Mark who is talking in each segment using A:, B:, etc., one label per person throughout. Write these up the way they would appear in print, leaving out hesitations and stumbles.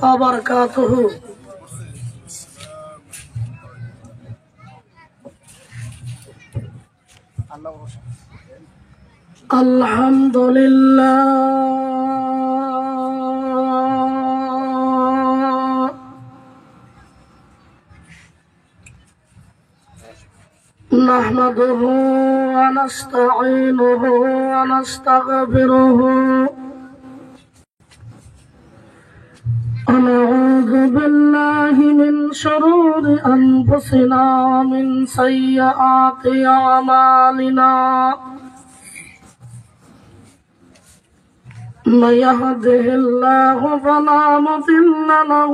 A: وبركاته. الحمد لله نحمده ونستعينه ونستغفره ونعوذ بالله من شرور أنفسنا ومن سيئات أعمالنا من يهده الله فلا مضل له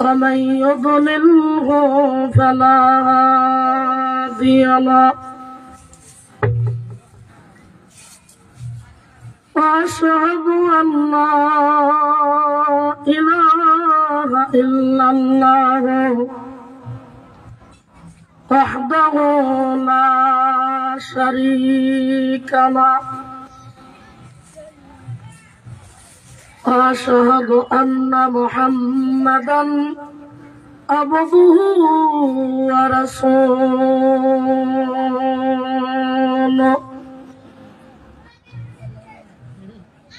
A: ومن يضلله فلا هادي له وأشهد أن لا إله إلا الله وحده لا شريك له وأشهد أن محمدا عبده ورسوله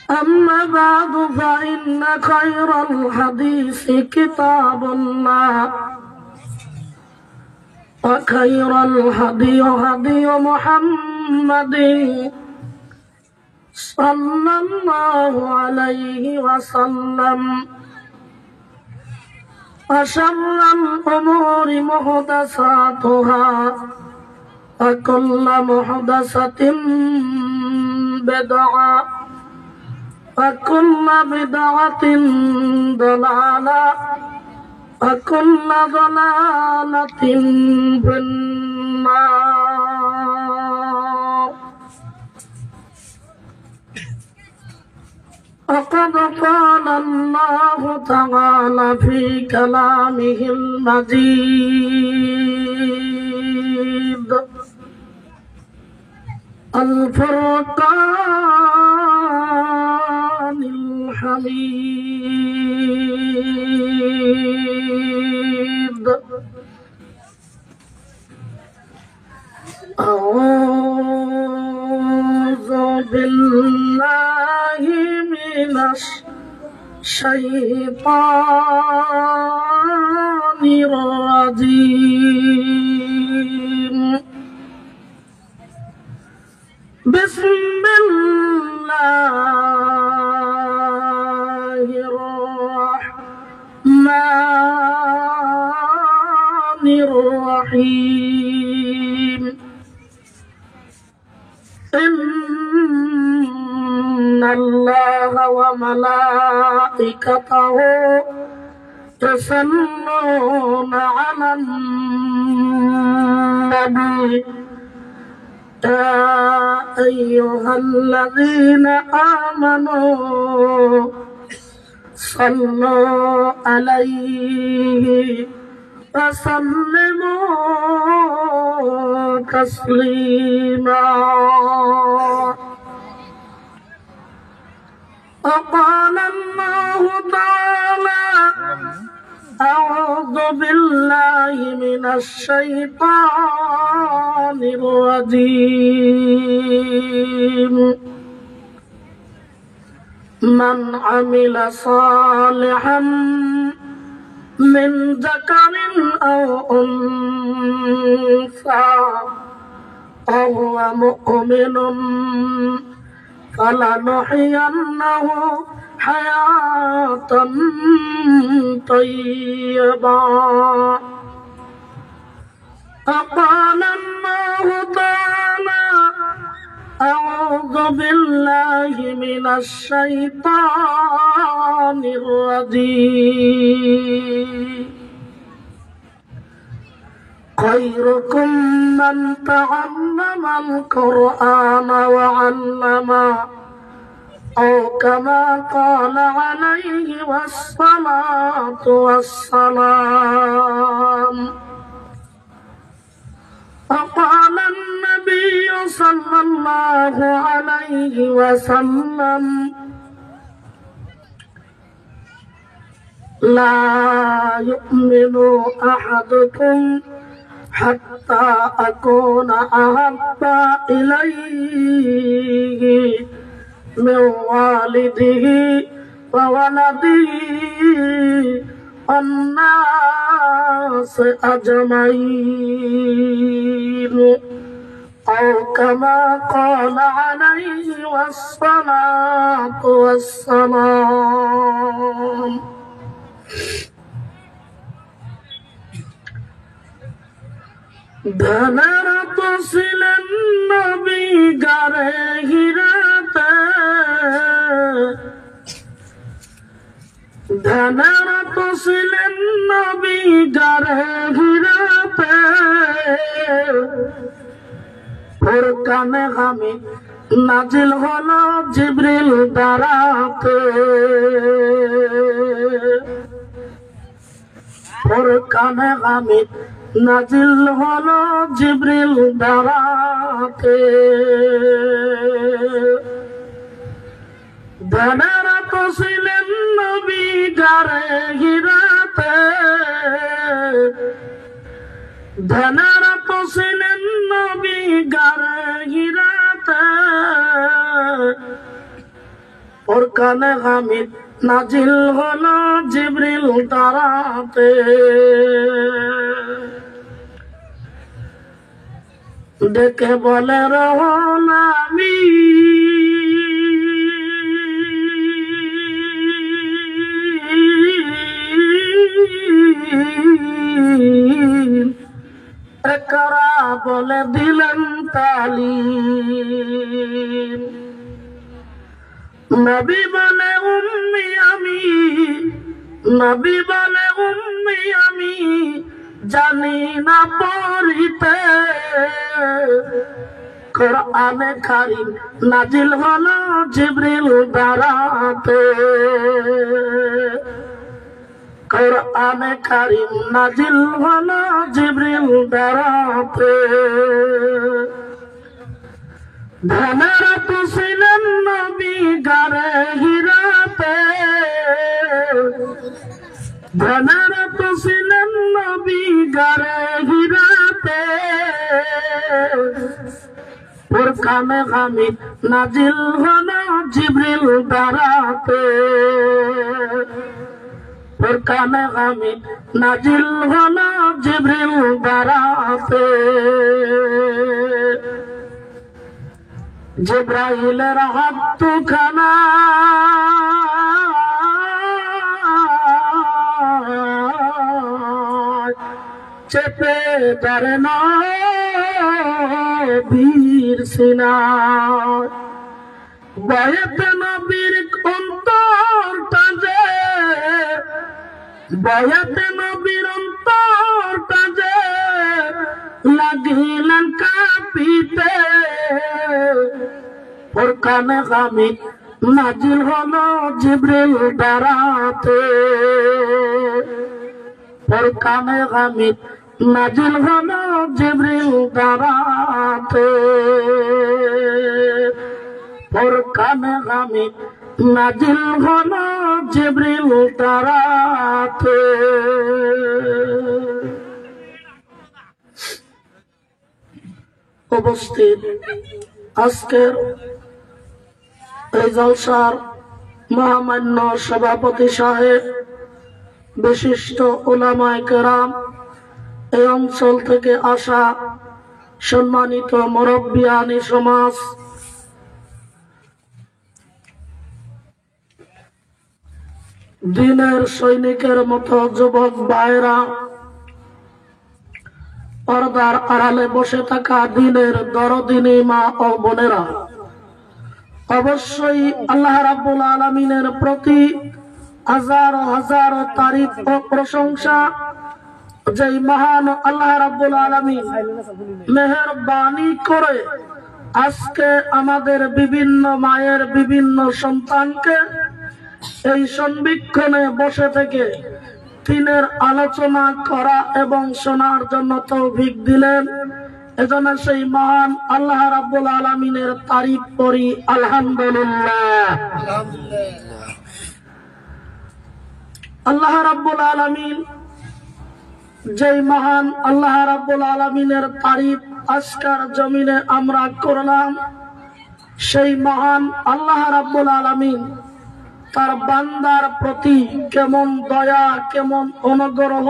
A: أما بعد فإن خير الحديث كتاب الله وخير الهدي هدي محمد صلى الله عليه وسلم وشر الأمور محدثاتها وكل محدثة بدعة وكل بدعة ضلالة وكل ضلالة في النار. وقد قال الله تعالى في كلامه المجيد الفرقان الحميد أعوذ بالله من الشيطان الرجيم. بسم الله الرحمن الرحيم. إن الله وملائكته يصلون على النبي يا أيها الذين آمنوا صلوا عليه وسلموا تسليما. وقال الله تعالى أعوذ بالله من الشيطان الرجيم. من عمل صالحا من ذكر أو أنثى وهو مؤمن فلنحيينه حياة طيبة. فقال الله تعالى أعوذ بالله من الشيطان الرجيم. خيركم من تعلم القرآن وعلمه أو كما قال عليه الصلاة والسلام. فقال النبي صلى الله عليه وسلم لا يؤمن أحدكم حتى أكون أحب إليه من والده وولده والناس أجمعين أو كما قال عليه الصلاة والسلام ধনরত ছিলেন নবী গারে হিরাতে ধনরত ছিলেন নবী গারে হিরাতে ফুরকানে হামিদ নাজিল হলো জিবরিল দ্বারাতে ফুরকানে হামিদ নাজিল হলো জিবরিল দ্বারাতে ধনরত ছিলেন নবী গারে হিরাতে ধনরত ছিলেন নবী গারে হিরাতে ফুরকানে হামিদ নাজিল হলো জিবরিল দ্বারাতে ডেকে বলে রহল আমি একরা বলে দিলেন তালিম নবী বলে উম্মি আমি নবী বলে উম্মি আমি জানি না পড়িতে কোরআনে কারীম নাজিল হলো জিবরিল দ্বারাতে কোরআনে কারীম নাজিল হলো জিবরিল দ্বারাতে ধনরত ছিলেন নবী গারে হিরাতে ধনরত ছিলেন নবী গারে হিরাতে ফুরকানে হামিদ নাজিল হলো জিবরিল দ্বারাতে ফুরকানে হামিদ নাজিল হলো জিবরিল দ্বারাতে জিবরাইলের হাত দুখানা চেপে ধরে নবীর সিনায় বয়েতে নবীর অন্তরটা যে বয়েতে নবীর অন্তরটা যে লাগিলেন কাঁপিতে ফুরকানে হামিদ নাজিল হলো জিবরিল দ্বারাতে ফুরকানে হামিদ নাজিল হলো জিবরিল দ্বারাতে ফুরকানে হামিদ নাজিল হলো জিবরিল দ্বারাতে উপস্থিত আজকের এই জলসার মহামান্য সভাপতি সাহেব, বিশিষ্ট উলামায়ে কেরাম, এই অঞ্চল থেকে আসা সম্মানিত মুরব্বিয়ানি সমাজ, দিনের সৈনিকের মতো যুবক ভাইরা, পর্দার আড়ালে বসে থাকা দিনের দরদিনী মা ও বোনেরা, অবশ্যই আল্লাহ রাব্বুল আলামিনের প্রতি হাজার হাজার তারিফ ও প্রশংসা। যেই মহান আল্লাহ রাব্বুল আলামিন মেহেরবানি করে আজকে আমাদের বিভিন্ন মায়ের বিভিন্ন সন্তানকে এই সন্ধিক্ষণে বসে থেকে দিনের আলোচনা করা এবং শোনার জন্য তৌফিক দিলেন। এজন্য সেই মহান আল্লাহ রাব্বুল আলামিনের তারিফ করি আলহামদুলিল্লাহ। আল্লাহ রাব্বুল আলামিন যেই মহান আল্লাহ রাব্বুল আলামিনের তারিফ আজকের জমিনে আমরা করলাম, সেই মহান আল্লাহ রাব্বুল আলামিন তার বান্দার প্রতি কেমন দয়া, কেমন অনুগ্রহ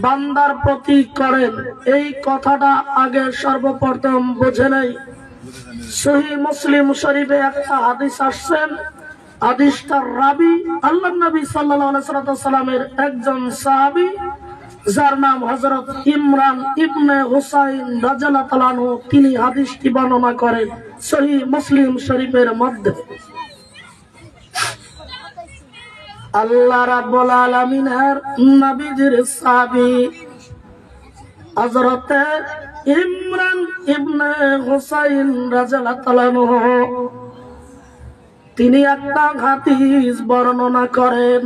A: বান্দার প্রতি করেন, এই কথাটা আগে সর্বপ্রথম বুঝে নেই। সহিহ মুসলিম শরীফে একটা হাদিস আসছেন, হাদিসটার রাবি আল্লাহর নবী সাল্লাল্লাহু আলাইহি ওয়াসাল্লামের একজন সাহাবী, যার নাম হযরত ইমরান ইবনে হুসাইন রাদিয়াল্লাহু তাআলা আনহু। তিনি হাদিসটি বর্ণনা করেন সহিহ মুসলিম শরীফের মধ্যে। আল্লাহ রাব্বুল আলামিনের নবীজির সাহাবী হযরত ইমরান ইবনে হুসাইন রাদিয়াল্লাহু তাআলা আনহু, তিনি একটা হাদিস বর্ণনা করেন,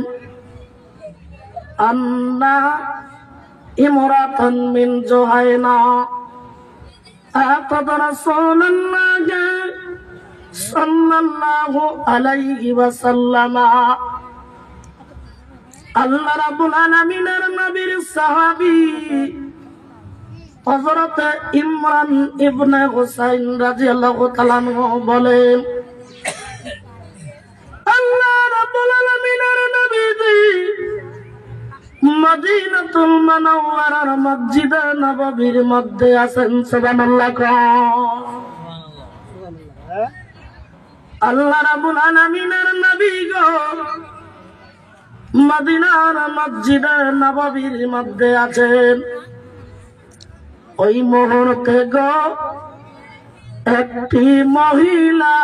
A: আন্না ইমরাতান মিন জুহাইনা আতাত রাসূলুল্লাহ সাল্লাল্লাহু আলাইহি ওয়াসাল্লাম। আল্লাহ রাব্বুল আলামিনের নবীর সাহাবী হযরত ইমরান ইবনে হুসাইন রাদিয়াল্লাহু তাআলা আনহু বলেন, আল্লাহ রাব্বুল আলামিনের নবীজি মদিনাতুল মুনাওয়ারার মসজিদে নববীর মধ্যে আছেন। সুবহানাল্লাহ। আল্লাহ রাব্বুল আলামিনের নবী গো মদিনার মসজিদে নববীর মধ্যে আছেন। ওই মুহূর্তে গো একটি মহিলা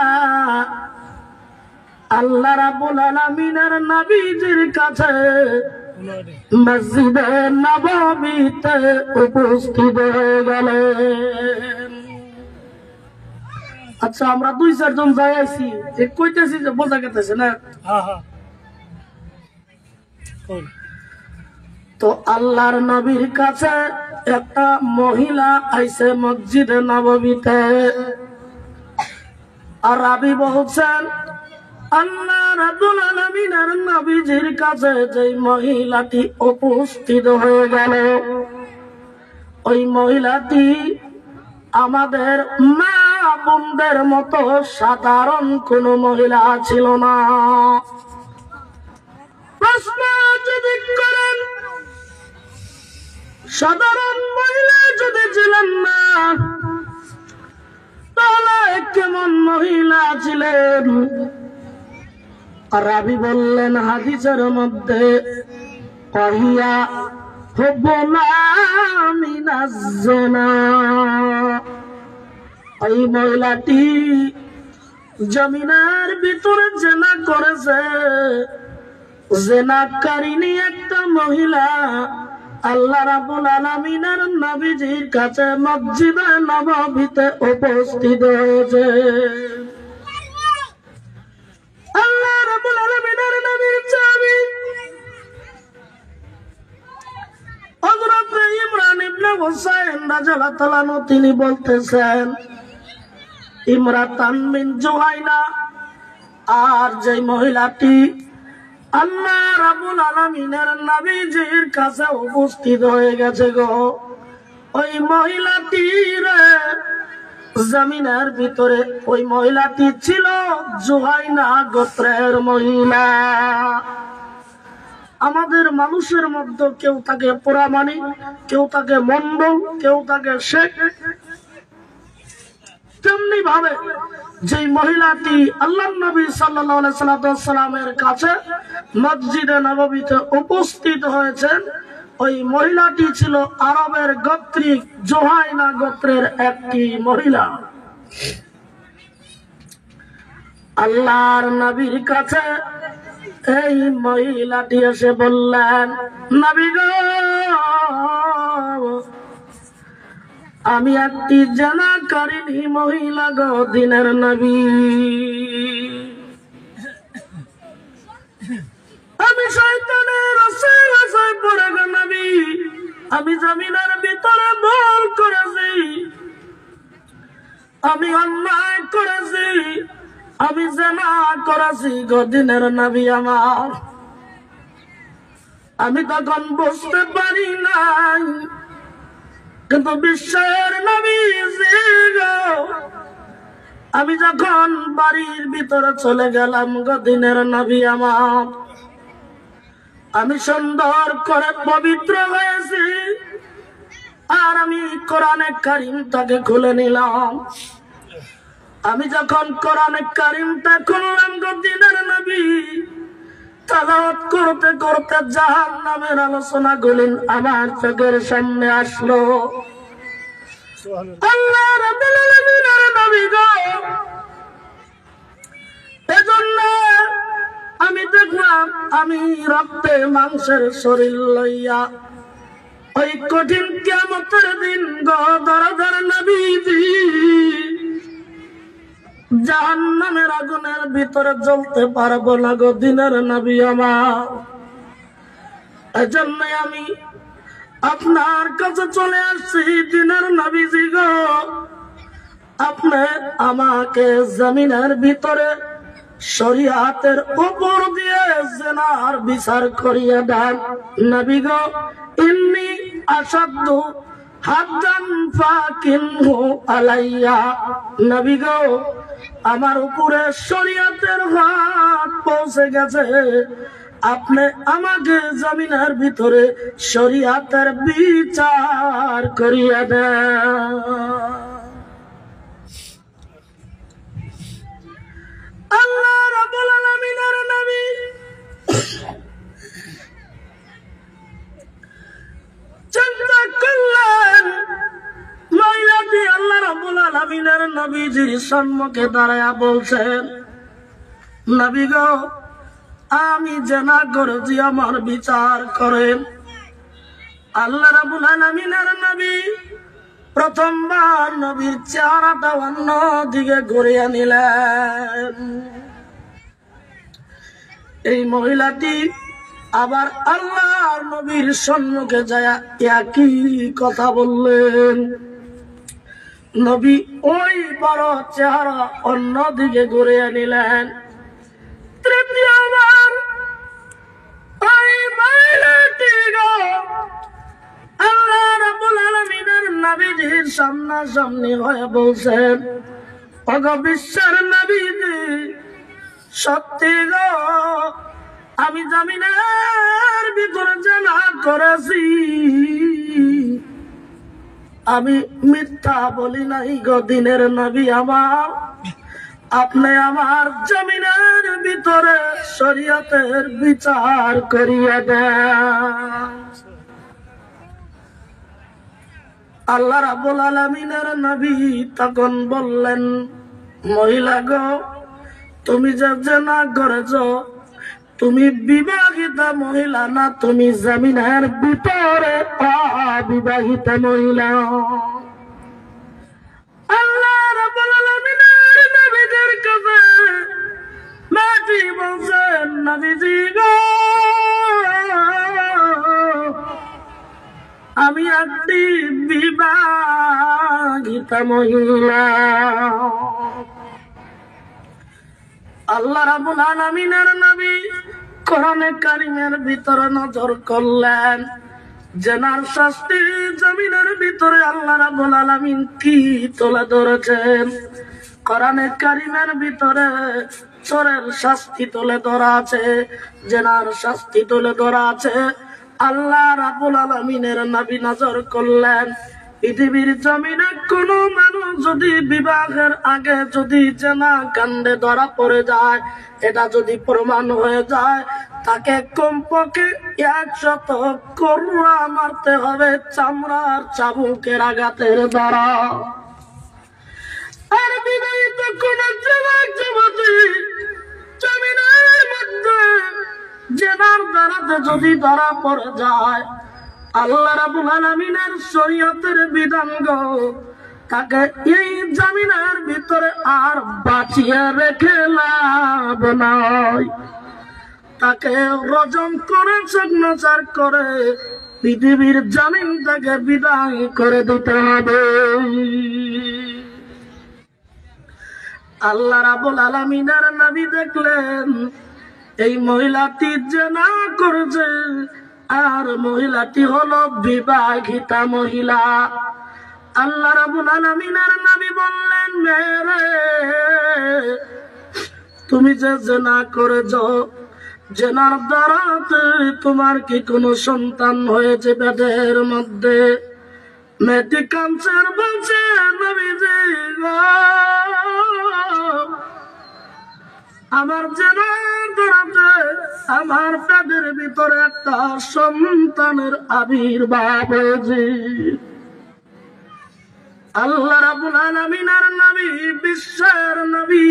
A: আল্লাহ রাব্বুল আলামিনের নবীজির কাছে মসজিদে নববীতে উপস্থিত হয়ে গেলেন। আচ্ছা, আমরা 2-4 জন যাই আছি, কইতেছি যে বোঝা গেতেছে না। তো আল্লাহর নবীর কাছে একটা মহিলা আইছে মসজিদে নববীতে, আর রাবী বলছেন আল্লাহ রাব্বুল আলামিনের নবীজির কাছে যে মহিলাটি উপস্থিত হয়ে গেল, ওই মহিলাটি আমাদের মা বোনদের মতো সাধারণ কোন মহিলা ছিল না। প্রশ্ন যদি করেন, সাধারণ মহিলা যদি ছিলেন না, তাহলে কেমন মহিলা ছিলেন? রাবী বললেন হাদিসের মধ্যে কহিয়া হুবনা মিনাজ জিনা, ওই মহিলাটি জমিনের ভিতরে জিনা করেছে। জিনাকারিনী একটা মহিলা আল্লাহ রাব্বুল আলামিনের নবীজির কাছে মসজিদে নববীতে উপস্থিত হয়েছে। আল্লাহ রাব্বুল আলামিনের নবীর সাহাবী হযরত ইমরান ইবনে হুসাইন রাদিয়াল্লাহু তাআলা আনহু তিনি বলতেছেন, ইমরাতান মিন জুহাইনা, আর যে মহিলাটি আল্লাহ রাব্বুল আলামিনের নবীজির কাছে উপস্থিত হয়ে গেছে গো, ওই মহিলাটি জমিনের ভিতরে ওই মহিলাটি ছিল জুহাইনা গোত্রের মহিলা। আমাদের মানুষের মধ্যে কেউ তাকে পোড়ামানি, কেউ তাকে মন্ডল, কেউ তাকে শেখ। তেমনি ভাবে যে মহিলাটি আল্লাহর নবী সাল্লাল্লাহু আলাইহি সাল্লামের কাছে মসজিদে নববীতে উপস্থিত হয়েছেন, ওই মহিলাটি ছিল আরবের গোত্রিক জুহাইনা গোত্রের একটি মহিলা। আল্লাহর নবীর কাছে এই মহিলাটি এসে বললেন, নবী গো, আমি একটি জিনাকারিনী মহিলা গো, দিনের নবী। আমি শয়তানের আশায় পড়ে গো নবী, আমি জমিনের ভিতরে ভুল করেছি, আমি অন্যায় করেছি, আমি জিনা করেছি গো দিনের নবী আমার। আমি তখন বুঝতে পারি নাই, কিন্তু বিশ্বের নবীজি গো, আমি যখন বাড়ির ভিতরে চলে গেলাম গো দিনের নবী আমার, আমি সুন্দর করে পবিত্র হয়েছি, আর আমি কোরআনে কারিমটাকে খুলে নিলাম। আমি যখন কোরআনে কারিমটা খুললাম গো দিনের নবী, তালাওয়াত করতে করতে জাহান্নামের আলোচনা গুলি আমার চোখের সামনে আসলো। আল্লাহ রাব্বুল আলামিনের নবী গো, এজন্য আমি দেখলাম আমি রক্তে মাংসের শরীর লইয়া ওই কঠিন কিয়ামতের দিন গো দরদার নবীজি জাহান্নামের আগুনের ভিতরে জ্বলতে পারবো না গো দিনের নবী আমার। এজন্য আমি আপনার কাছে চলে আসছি দিনের নবীজি গো, আপনি আমাকে জমিনের ভিতরে শরীয়তের উপর দিয়ে জিনার বিচার করিয়ে দেন নবী গো। ইন্নী আসাদু হাদ্দান ফাকিনহু আলাইয়া, নবী গো আমার উপরে শরীয়তের হাত পৌঁছে গেছে, আপনি আমাকে জমিনের ভিতরে শরীয়তের বিচার করিয়ে দেন। আল্লাহ রাব্বুল আলামিনের নবী চিন্তা করলেন, মহিলাটি আল্লাহ রাব্বুল আলামিনের নবীজির সম্মুখে দাঁড়ায়া বলছেন, নবী গো আমি জিনা করেছি, আমার বিচার করেন। আল্লাহ রাব্বুল আলামিনের নবী প্রথমবার নবীর চেহারাটা অন্য দিকে ঘুরিয়ে নিলেন। এই মহিলাটি আবার আল্লাহর নবীর সম্মুখে যায় একই কথা বললেন। নবী ওই বড় চেহারা অন্য দিকে ঘুরিয়ে নিলেন। তৃতীয়বার ওই মহিলাটি গো আল্লাহ রাব্বুল আলামিনের নবীজির সামনাসামনি হয়ে বলছেন, ওগো বিশ্বের নবীজি, সত্যি গো আমি জমিনের ভিতরে জিনা করেছি, আমি মিথ্যা বলি নাই গো দিনের নবী আমার, আপনি আমার জমিনের ভিতরে শরীয়তের বিচার করিয়ে দেন। আল্লাহ রাব্বুল আলামিনের নবী তখন বললেন, মহিলা গো তুমি যে জিনা করেছো, তুমি বিবাহিতা মহিলা না, তুমি জমিনের ভিতরে অবিবাহিতা মহিলা। আল্লাহ রাব্বুল আলামিনের নবীদের কাছে মাটি বলছেন, নবীজি গো আমি একটি বিবাহিতা মহিলা। আল্লাহ রাব্বুল আলামিনের নবী কোরআনে কারিমের ভিতরে নজর করলেন, জিনার শাস্তি জমিনের ভিতরে আল্লাহ রাব্বুল আলামিন কি তুলে ধরেছেন। কোরআনে কারিমের ভিতরে চোরের শাস্তি তুলে ধরা আছে, জিনার শাস্তি তুলে ধরা আছে। আল্লাহ রাব্বুল আলামিনের নবী নজর করলেন, পৃথিবীর জমিনে কোন মানুষ যদি বিবাহের আগে যদি জিনা কাণ্ডে ধরা পড়ে যায়, এটা যদি প্রমাণ হয়ে যায়, তাকে কমপক্ষে 100 কোররা মারতে হবে চামড়ার চাবুকের আঘাতের দ্বারা। আর বিবাহিত কোন যুবক যুবতী জমিনের মধ্যে জিনার দ্বারাতে যদি ধরা পড়ে যায়, আল্লাহ রাব্বুল আলামিনের শরীয়তের বিধান গো, তাকে এই জমিনের ভিতরে আর বাঁচিয়ে রেখে লাভ নাই, তাকে রজম করে সগ্নচার করে পৃথিবীর জমিন থেকে বিদায় করে দিতে হবে। আল্লাহ রাব্বুল আলামিনের নবী দেখলেন এই মহিলাটি জিনা করেছে, আর মহিলাটি হলো বিবাহিতা মহিলা। আল্লাহ রাব্বুল আলামিনের নবী বললেন, মেরে তুমি যে জিনা করেছো, জিনার দ্বারা তোমার কি কোনো সন্তান হয়েছে পেটের মধ্যে? মেয়েটি কাঁদছে আর বলছে, নবীজি গো, আমার জিনার দ্বারা আমার পেটের ভিতরে একটা সন্তানের আবির্ভাব হয়েছে। আল্লাহ রাব্বুল আলামিনের নবী, বিশ্বের নবী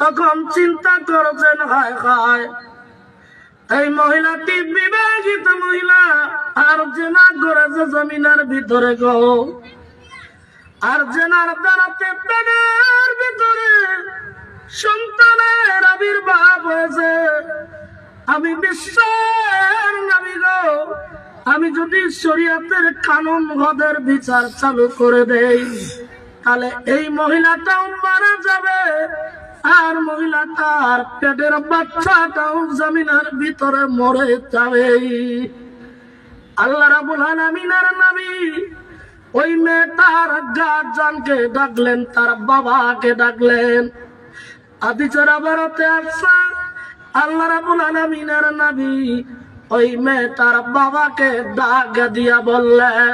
A: তখন চিন্তা করছেন, হায় হায়, এই মহিলাটি বিবাহিত মহিলা আর জিনা করেছে জমিনের ভিতরে গো, আর জিনার দ্বারাতে পেটের ভিতরে সন্তানের আবির্ভাব হয়েছে। আমি বিশ্বের নবী গো, আমি যদি শরীয়তের কানুন হদের বিচার চালু করে দেই, তাহলে এই মহিলাটাও মারা যাবে, আর মহিলাটার পেটের বাচ্চাটাও জমিনের ভিতরে মরে যাবে। আল্লাহ রাব্বুল আলামিনের নবী ওই মেয়েটার গার্জিয়ানকে ডাকলেন, তার বাবাকে ডাকলেন। হাদিসের আবারতে আসছে, আল্লাহ রাব্বুল আলামিনের নবী ওই মেয়েটার বাবাকে ডাক দিয়া বললেন,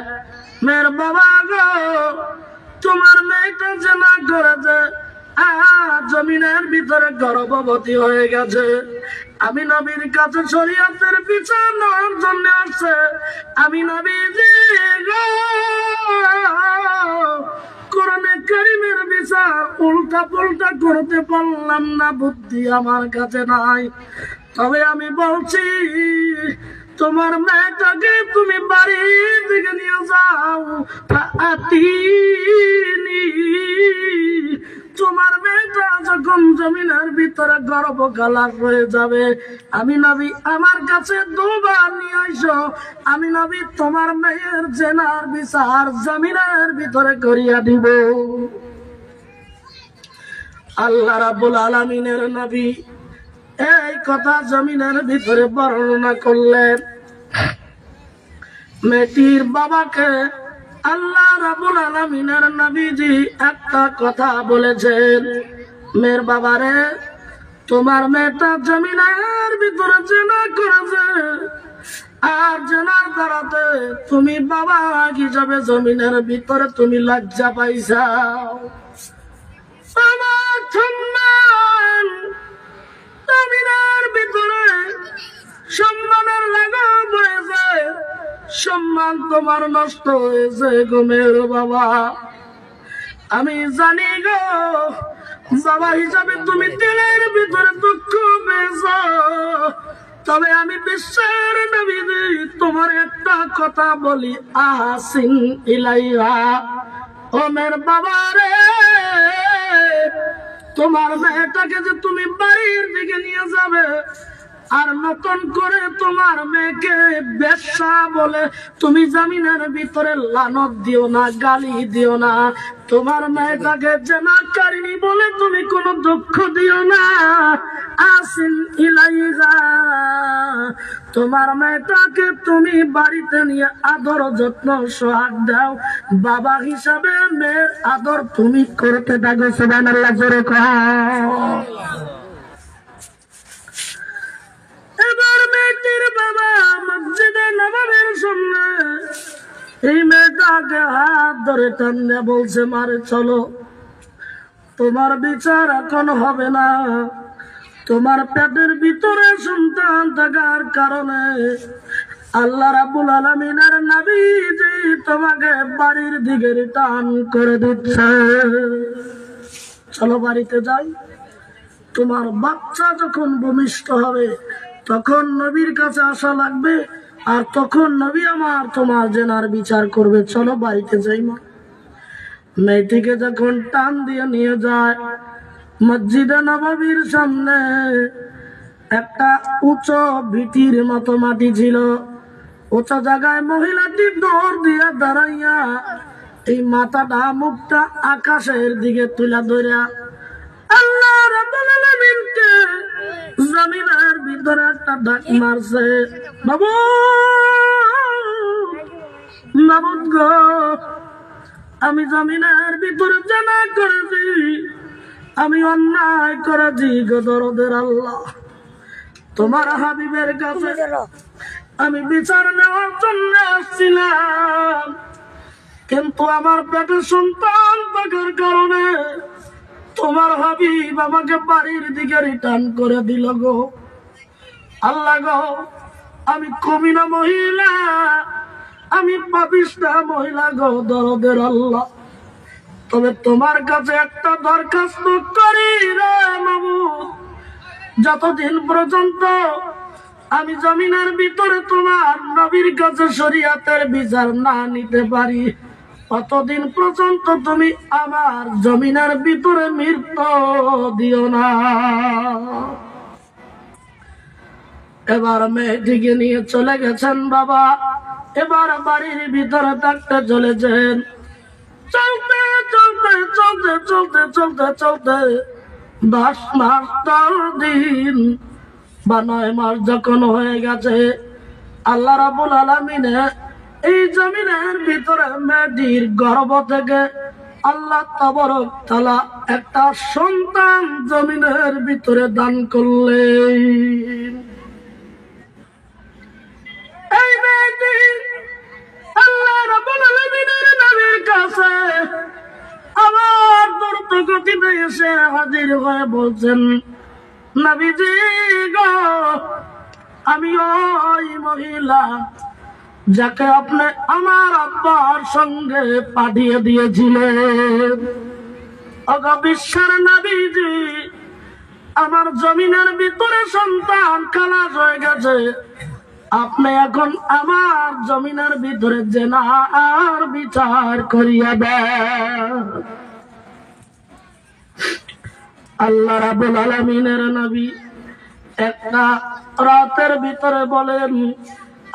A: মেয়ের বাবা গো, তোমার মেয়েটা জিনা করেছে, জমিনের ভিতরে গর্ভবতী হয়ে গেছে। আমি নবীর কাছে শরীয়তের বিচার নেওয়ার জন্য আসছে। আমি নবীজি গো, কোরআনে কারীমের বিচার উল্টা পুল্টা করতে পারলাম না, বুদ্ধি আমার কাছে নাই। তবে আমি বলছি, তোমার মেয়েটাকে তুমি বাড়ির দিকে নিয়ে যাও, তোমার মেয়েটা যখন জমিনের ভিতরে গর্ভকালার হয়ে যাবে, আমি নবী আমার কাছে দুবার নিয়ে আইসো, আমি নবী তোমার মেয়ের জেনার বিচার জমিনের ভিতরে করিয়া দিব। আল্লাহ রাব্বুল আলামিনের নবী এই কথা জমিনের ভিতরে বর্ণনা করলেন। মেয়েটির বাবাকে আল্লাহ রাব্বুল আলামিনের নবীজি একটা কথা বলেছেন, মেয়ের বাবারে, তোমার মেয়েটা জমিনের ভিতরে জিনা করেছে, আর জিনার দ্বারাতে তুমি বাবা হিসাবে জমিনের ভিতরে তুমি লজ্জা পাইছাও। আমার সম্মান জমিনের ভিতরে সম্মানের লাগাম হয়েছে, সম্মান তোমার নষ্ট হয়েছে গো মেয়ের বাবা। আমি জানি গো, বাবা হিসাবে তুমি দিলের ভিতরে দুঃখ পেয়েছ, তবে আমি বিশ্বের নবী তোমার একটা কথা বলি, আহসিন ইলাইহা, ও মেয়ের বাবা রে, তোমার মেয়েটাকে যে তুমি বাড়ির দিকে নিয়ে যাবে, আর নতুন করে তোমার মেয়েকে বেশ্যা বলে তুমি জমিনের ভিতরে লানত দিও না, গালি দিও না। তোমার মেয়েটাকে জিনাকারিনী বলে তুমি কোনো দুঃখ দিও না। আসিন ইলাইহা, তোমার মেয়েটাকে তুমি বাড়িতে নিয়ে আদর যত্ন সোহাগ দাও, বাবা হিসাবে মেয়ের আদর তুমি করতে থাকো। সুবহানাল্লাহ, জোরে কও। এবার মেয়েটির বাবা মসজিদে নববীর সামনে এই মেয়েটাকে হাত ধরে টানে বলছে, মারে চলো, তোমার বিচার এখন হবে না। তোমার পেটের ভিতরে সন্তান থাকার কারণে আল্লাহ রাব্বুল আলামিনের নবী যে তোমাকে বাড়ির দিকে রিটার্ন করে দিচ্ছে। চলো বাড়িতে যাই। তোমার বাচ্চা যখন ভূমিষ্ঠ হবে তখন নবীর কাছে আসা লাগবে, আর তখন নবী আমার তোমার জেনার বিচার করবে। চলো বাড়িতে যাই মা। মেয়েটিকে যখন টান দিয়ে নিয়ে যায় মসজিদে নববীর সামনে একটা উঁচু ভিটির মতো মাটি ছিল, উঁচু জায়গায় মহিলাটি দৌড় দিয়ে দাঁড়াইয়া এই মাথাটা মুখটা আকাশের দিকে তুলে ধরে আল্লাহ রাব্বুল আলামিনকে জমিনের ভিতরে একটা ডাক মারছে, বাবু মাবুদ গো, আমি জমিনের ভিতরে জানা করেছি, আমি অন্যায় করেছি গো দরদের আল্লাহ। তোমার হাবিবের কাছে আমি বিচার নেওয়ার জন্য আসছিলাম, কিন্তু আমার পেটে সন্তান থাকার কারণে তোমার হাবিব আমাকে বাড়ির দিকে রিটার্ন করে দিল গো আল্লাহ গো। আমি কমিনা মহিলা, আমি পাপিষ্টা মহিলা গো দরদের আল্লাহ। তবে তোমার কাছে একটা দরখাস্ত করি রে মাবুদ, যতদিন পর্যন্ত আমি জমিনের ভিতরে তোমার নবীর কাছে শরীয়তের বিচার না নিতে পারি, ততদিন পর্যন্ত তুমি আমার জমিনের ভিতরে মৃত্যু দিও না। এবার মেয়েটিকে নিয়ে চলে গেছেন বাবা, এবার বাড়ির ভিতরে থাকতে চলেছেন। চলতে চলতে চলতে চলতে চলতে চলতে 10 মাস 10 দিন বা 9 মাস যখন হয়ে গেছে, আল্লাহ রাব্বুল আলামিন এই জমিনের ভিতরে মেয়েটির গর্ভ থেকে আল্লাহ তাবারক তাআলা একটা সন্তান জমিনের ভিতরে দান করলেন। এই মেয়েটি আল্লাহ রাব্বুল আলামিনের নবীর কাছে আমার দ্রুত গতিতে এসে হাজির হয়ে বলছেন, নবীজি গো, আমি ওই মহিলা যাকে আপনি আমার আব্বার সঙ্গে পাঠিয়ে দিয়েছিলেন। ওগো বিশ্বের নবীজি, আমার জমিনের ভিতরে সন্তান খালাস হয়ে গেছে, আপনি এখন আমার জমিনের ভিতরে জেনার বিচার করিয়া দেন। আল্লাহ রাব্বুল আলামিনের নবী একটা রাতের ভিতরে বলেন,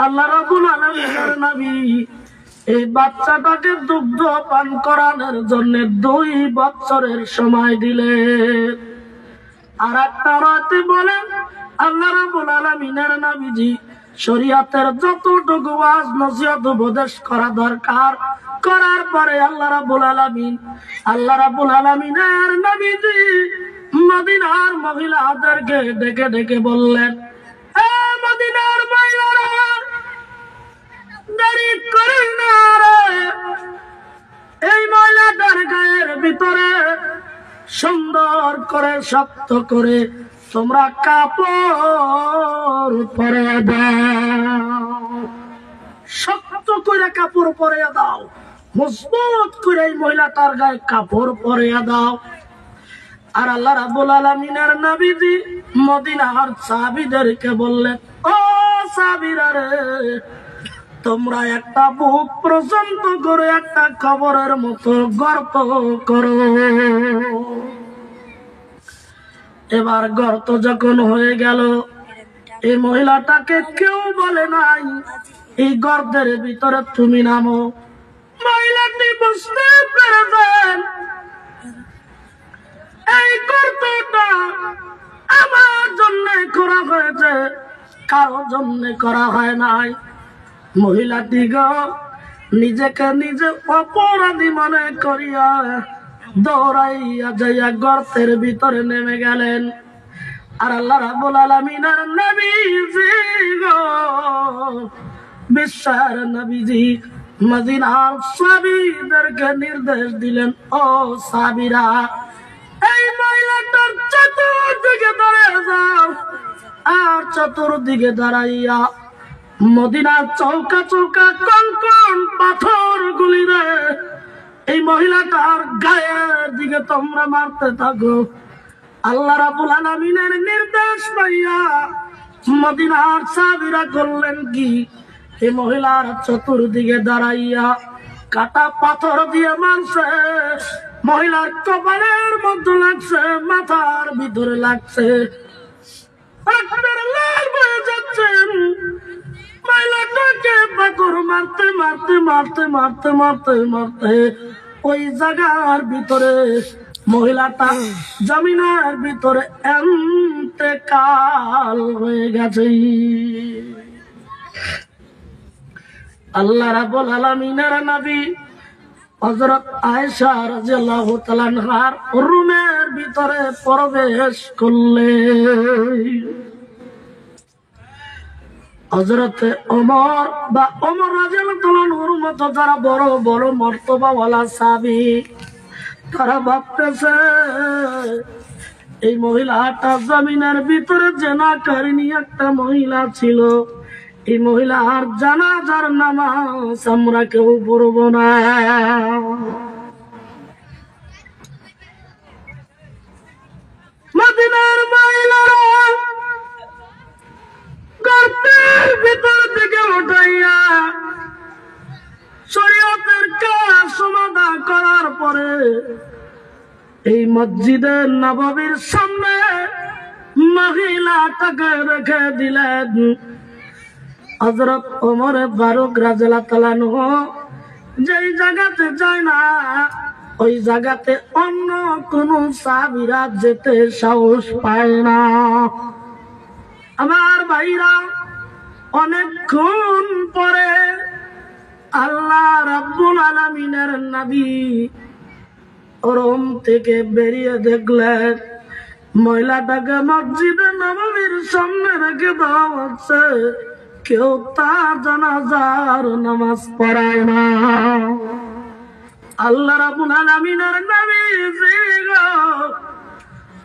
A: আল্লাহ রাব্বুল আলামিনের নবী এই বাচ্চাটাকে দুগ্ধ পান করানোর জন্য 2 বছরের সময় দিলেন। আর একটা রাতে বলেন আল্লাহ রাব্বুল আলামিনের নবীজি শরীয়তের যতটুকু ওয়াজ নসিহত উপদেশ করা দরকার করার পরে আল্লাহ রাব্বুল আলামিনের নবীজি মদিনার মহিলাদেরকে ডেকে ডেকে বললেন, এ মদিনার মহিলারা, দেরি করেন না রে, এই মহিলাটার গায়ের ভিতরে সুন্দর করে শক্ত করে তোমরা কাপড় পরে দাও, শক্ত করে কাপড় পরে দাও, মজবুত করে এই মহিলাটার গায়ে কাপড় পরে দাও। আর আল্লাহ রাব্বুল আলামিনের নবীজি মদিনার সাহাবীদেরকে বললেন, ও সাহাবীরা রে, তোমরা একটা বুক পর্যন্ত করে একটা কবরের মতো গর্ত করো। এবার গর্ত যখন হয়ে গেল, এই মহিলাটাকে কেউ বলে নাই এই গর্তের ভিতরে তুমি নামো। মহিলাটি বুঝতে পেরেছেন এই গর্তটা আমার জন্য করা হয়েছে, কারো জন্য করা হয় নাই। মহিলাটি নিজেকে নিজে অপরাধী মনে করিয়া দৌড়াইয়া যাইয়া গর্তের ভিতরে নেমে গেলেন। আর আল্লাহ রাব্বুল আলামিনের নবীজি গো, বিশ্বের নবীজি মদিনার সাহাবীদেরকে নির্দেশ দিলেন, ও সাহাবীরা, এই মহিলাটার চতুর্দিকে দাঁড়িয়ে যাও, আর চতুর্দিকে দাঁড়াইয়া মদিনার চৌকা চৌকা কন কন পাথর গুলিরে এই মহিলাটার গায়ের দিকে তোমরা মারতে থাকো। আল্লাহ রাব্বুল আলামিনের নির্দেশ পাইয়া মদিনার সাহাবীরা করলেন কি, এই মহিলার চতুর্দিকে দাঁড়াইয়া কাটা পাথর দিয়ে মারছে। মহিলার কপালের মধ্যে লাগছে, মাথার ভিতরে লাগছে, লাল হয়ে যাচ্ছেন। মহিলাটাকে পাথর মারতে মারতে মারতে মারতে মারতে মারতে ওই জায়গার ভিতরে মহিলাটা জমিনের ভিতরে ইন্তেকাল হয়ে গেছে। আল্লাহ রাব্বুল আলামিনের নবী হযরত আয়েশা রাদিয়াল্লাহু তাআলা আনহার রুমের ভিতরে প্রবেশ করলেন। হযরত ওমর রাদিয়াল্লাহু তাআলা আনহুর মতো যারা বড় বড় মর্তবাওয়ালা সাহাবী, তারা ভাবতেছে এই মহিলাটা জমিনের ভিতরে জেনাকারিনী একটা মহিলা ছিল, এই মহিলার জানাজার নামাজ আমরা কেউ পড়ব না। মদিনার মহিলারা গর্তের ভিতর থেকে উঠাইয়া শরীয়তের কাজ সমাধান করার পরে এই মসজিদে নববীর সামনে মহিলাটাকে রেখে দিলেন। হযরত ওমর ফারুক রাদিয়াল্লাহু তাআলা আনহু যেই জায়গাতে যায় না, ওই জায়গাতে অন্য কোন সাহাবীরা যেতে সাহস পায় না। আমার ভাইরা, অনেকক্ষণ পরে আল্লাহ রাব্বুল আলামিনের নবী রুম থেকে বেরিয়ে দেখলেন মহিলাটাকে মসজিদে নববীর সামনে রেখে দেওয়া হচ্ছে, কেউ তার জানাজার নামাজ পড়ায় না। আল্লাহ রাব্বুল আলামিনের নবী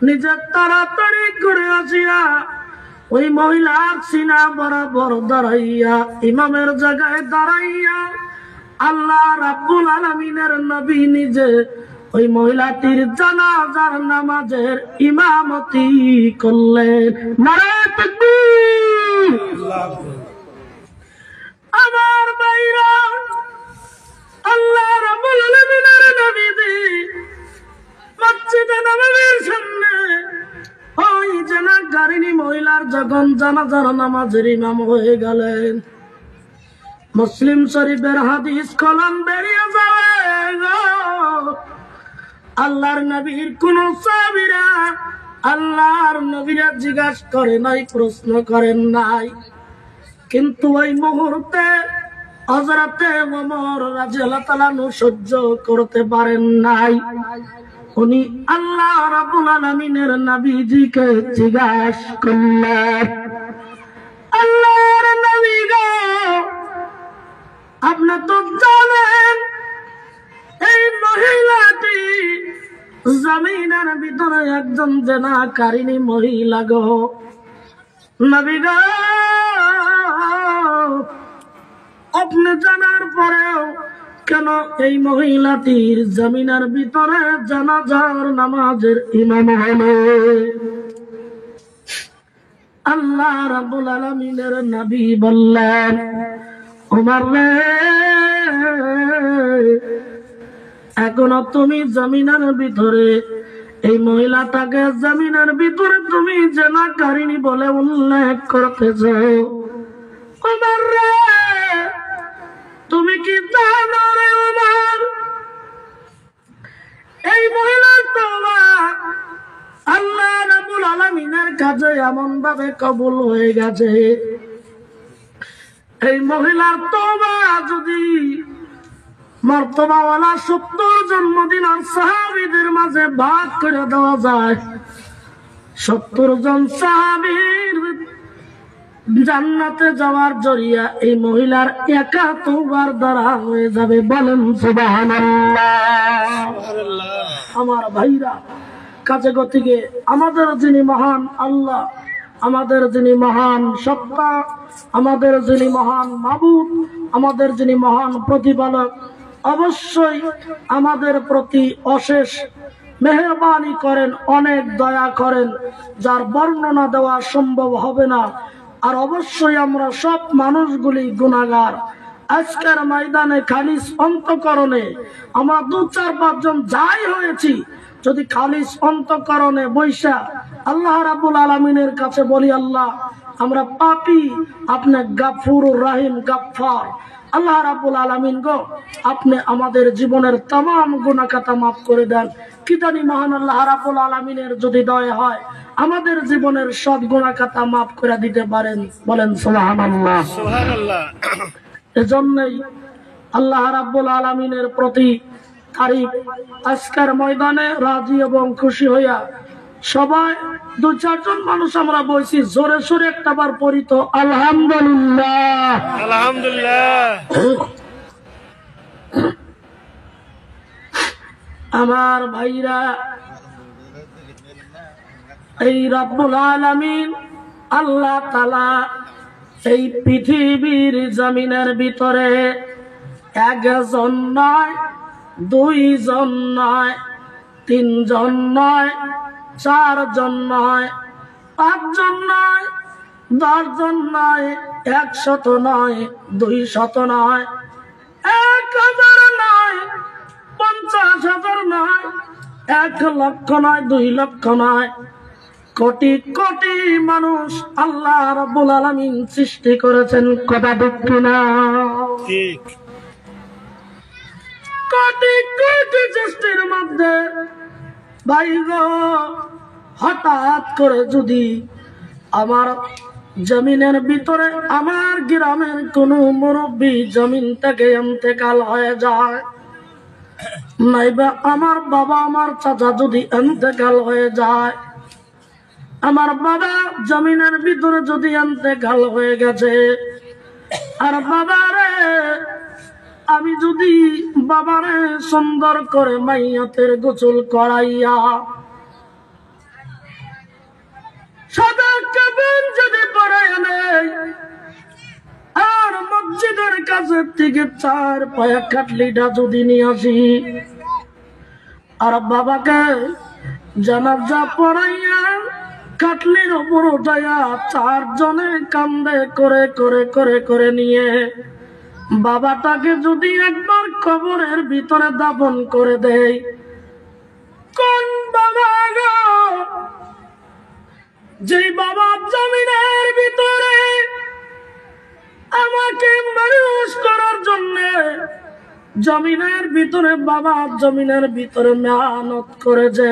A: নিজে তাড়াতাড়ি করে আসিয়া ওই মহিলার সিনা বরাবর দাঁড়াইয়া ইমামের জায়গায় দাঁড়াইয়া আল্লাহ রাব্বুল আলামিনের নবী নিজে ওই মহিলাটির জানাজার নামাজের ইমামতি করলেন। নারে তাকবীর! আমার ভাইরা, আল্লাহ রাব্বুল আলামিনের নবী মসজিদে নববীর সামনে ওই জানাকারিনী মহিলার যখন জানাজার নামাজের ইমাম হয়ে গেলেন, মুসলিম শরীফের হাদিস কলম বেরিয়ে যাবে। আল্লাহর নবীর কোন সাহাবীরা আল্লাহর নবীরা জিজ্ঞাসা করে নাই, প্রশ্ন করেন নাই, কিন্তু ওই মুহূর্তে হযরতে ওমর রাদিয়াল্লাহু তাআলা সহ্য করতে পারেন নাই। উনি আল্লাহ রাব্বুল আলামিনের নবীজিকে জিজ্ঞাসা করলেন, আল্লাহর নবী গো, আপনি তো জানেন এই মহিলাটি জমিনের ভিতরে একজন জেনাকারিনী মহিলা গো। নবী গো, আপনি জানার পরেও কেন এই মহিলাটির জমিনের ভিতরে জানাজার নামাজের ইমাম হলো? আল্লাহ রাব্বুল আলামিনের নবী বললেন, ওমর রে, এখনো তুমি জমিনের ভিতরে এই মহিলাটাকে জমিনের ভিতরে তুমি জেনাকারিনী বলে উল্লেখ করতেছ। ওমর রে, তুমি কি জানো রে ওমর, এই মহিলার তওবা আল্লাহ রাব্বুল আলামিনের কাছে এমন ভাবে কবুল হয়ে গেছে, এই মহিলার তওবা যদি মর্তবাওয়ালা 70 জন্মদিনের সাহাবীদের মাঝে ভাগ করে দেওয়া যায়, 70 জন সাহাবীর জান্নাতে যাওয়ার জরিয়া এই মহিলার একা তওবার দ্বারা হয়ে যাবে। বলেন সুবহানাল্লাহ। আমার ভাইরা, কাজে গতিকে আমাদের যিনি মহান আল্লাহ, আমাদের যিনি মহান সত্তা, আমাদের যিনি মহান মাবুদ, আমাদের যিনি মহান প্রতিপালক, অবশ্যই আমাদের প্রতি অশেষ মেহেরবানি করেন, অনেক দয়া করেন, যার বর্ণনা দেওয়া সম্ভব হবে না। আর অবশ্যই আমরা সব মানুষগুলি গুনাহগার। আজকের ময়দানে খালিস অন্তঃকরণে আমরা 2-4-5 জন যাই হয়েছি, যদি খালিস অন্তঃকরণে বৈশা আল্লাহ রাব্বুল আলামিনের কাছে বলি, আল্লাহ আমরা পাপী, আপনি গাফুরুর রহিম গাফফার, আল্লাহ রাব্বুল আলামিন গো, আপনি আমাদের জীবনের तमाम গুনাহ খাতা maaf করে দেন। কি জানি মহান আল্লাহ রাব্বুল আলামিনের যদি দয়া হয় আমাদের জীবনের সব গুনাহ খাতা maaf করে দিতে পারেন। বলেন সুবহানাল্লাহ।
B: সুবহানাল্লাহ।
A: এজন্যই আল্লাহ রাব্বুল আলামিনের প্রতি তারিফ আজকের ময়দানে রাজি এবং খুশি হইয়া সবাই দু চারজন মানুষ আমরা বলছি জোরে সোরে একটা বার পড়ি তো আলহামদুলিল্লাহ।
B: আলহামদুলিল্লাহ।
A: আমার ভাইরা, এই রব্বুল আলামিন আল্লাহ তাআলা এই পৃথিবীর জমিনের ভিতরে একজন নয়, দুইজন নয়, তিনজন নয়, চারজন নয়, পাঁচজন নয়, 10 জন নয়, 100 নয়, 200 নয়, 1000 নয়, 50,000 নয়, 1 লক্ষ নয়, 2 লক্ষ নয়, কোটি কোটি মানুষ আল্লাহ রাব্বুল আলামিন সৃষ্টি করেছেন। কথা ঠিক কিনা?
B: ঠিক।
A: কোটি কোটি সৃষ্টির মধ্যে ভাই গো, হঠাৎ করে যদি আমার জমিনের ভিতরে আমার গ্রামের কোন মুরব্বী জমিন থেকে ইন্তেকাল হয়ে যায়, নাইবা আমার বাবা আমার চাচা যদি ইন্তেকাল হয়ে যায়, আমার বাবা জমিনের ভিতরে যদি ইন্তেকাল হয়ে গেছে, আর বাবারে আমি যদি বাবারে সুন্দর করে মাইয়াতের গোসল করাইয়া সাদা কাফন যদি পরাইয়া নেই, আর মসজিদের কাছে থেকে 4 পায়া খাটলিটা যদি নিয়ে আসি, আর বাবাকে জানাজা পড়াইয়া খাটলির উপর উঠাইয়া 4 জনে কান্দে করে করে করে করে নিয়ে বাবাটাকে যদি একবার কবরের ভিতরে দাফন করে দেয়, কোন বাবা গো, যে বাবা জমিনের ভিতরে আমাকে মানুষ করার জন্য জমিনের ভিতরে বাবা জমিনের ভিতরে মেহনত করেছে,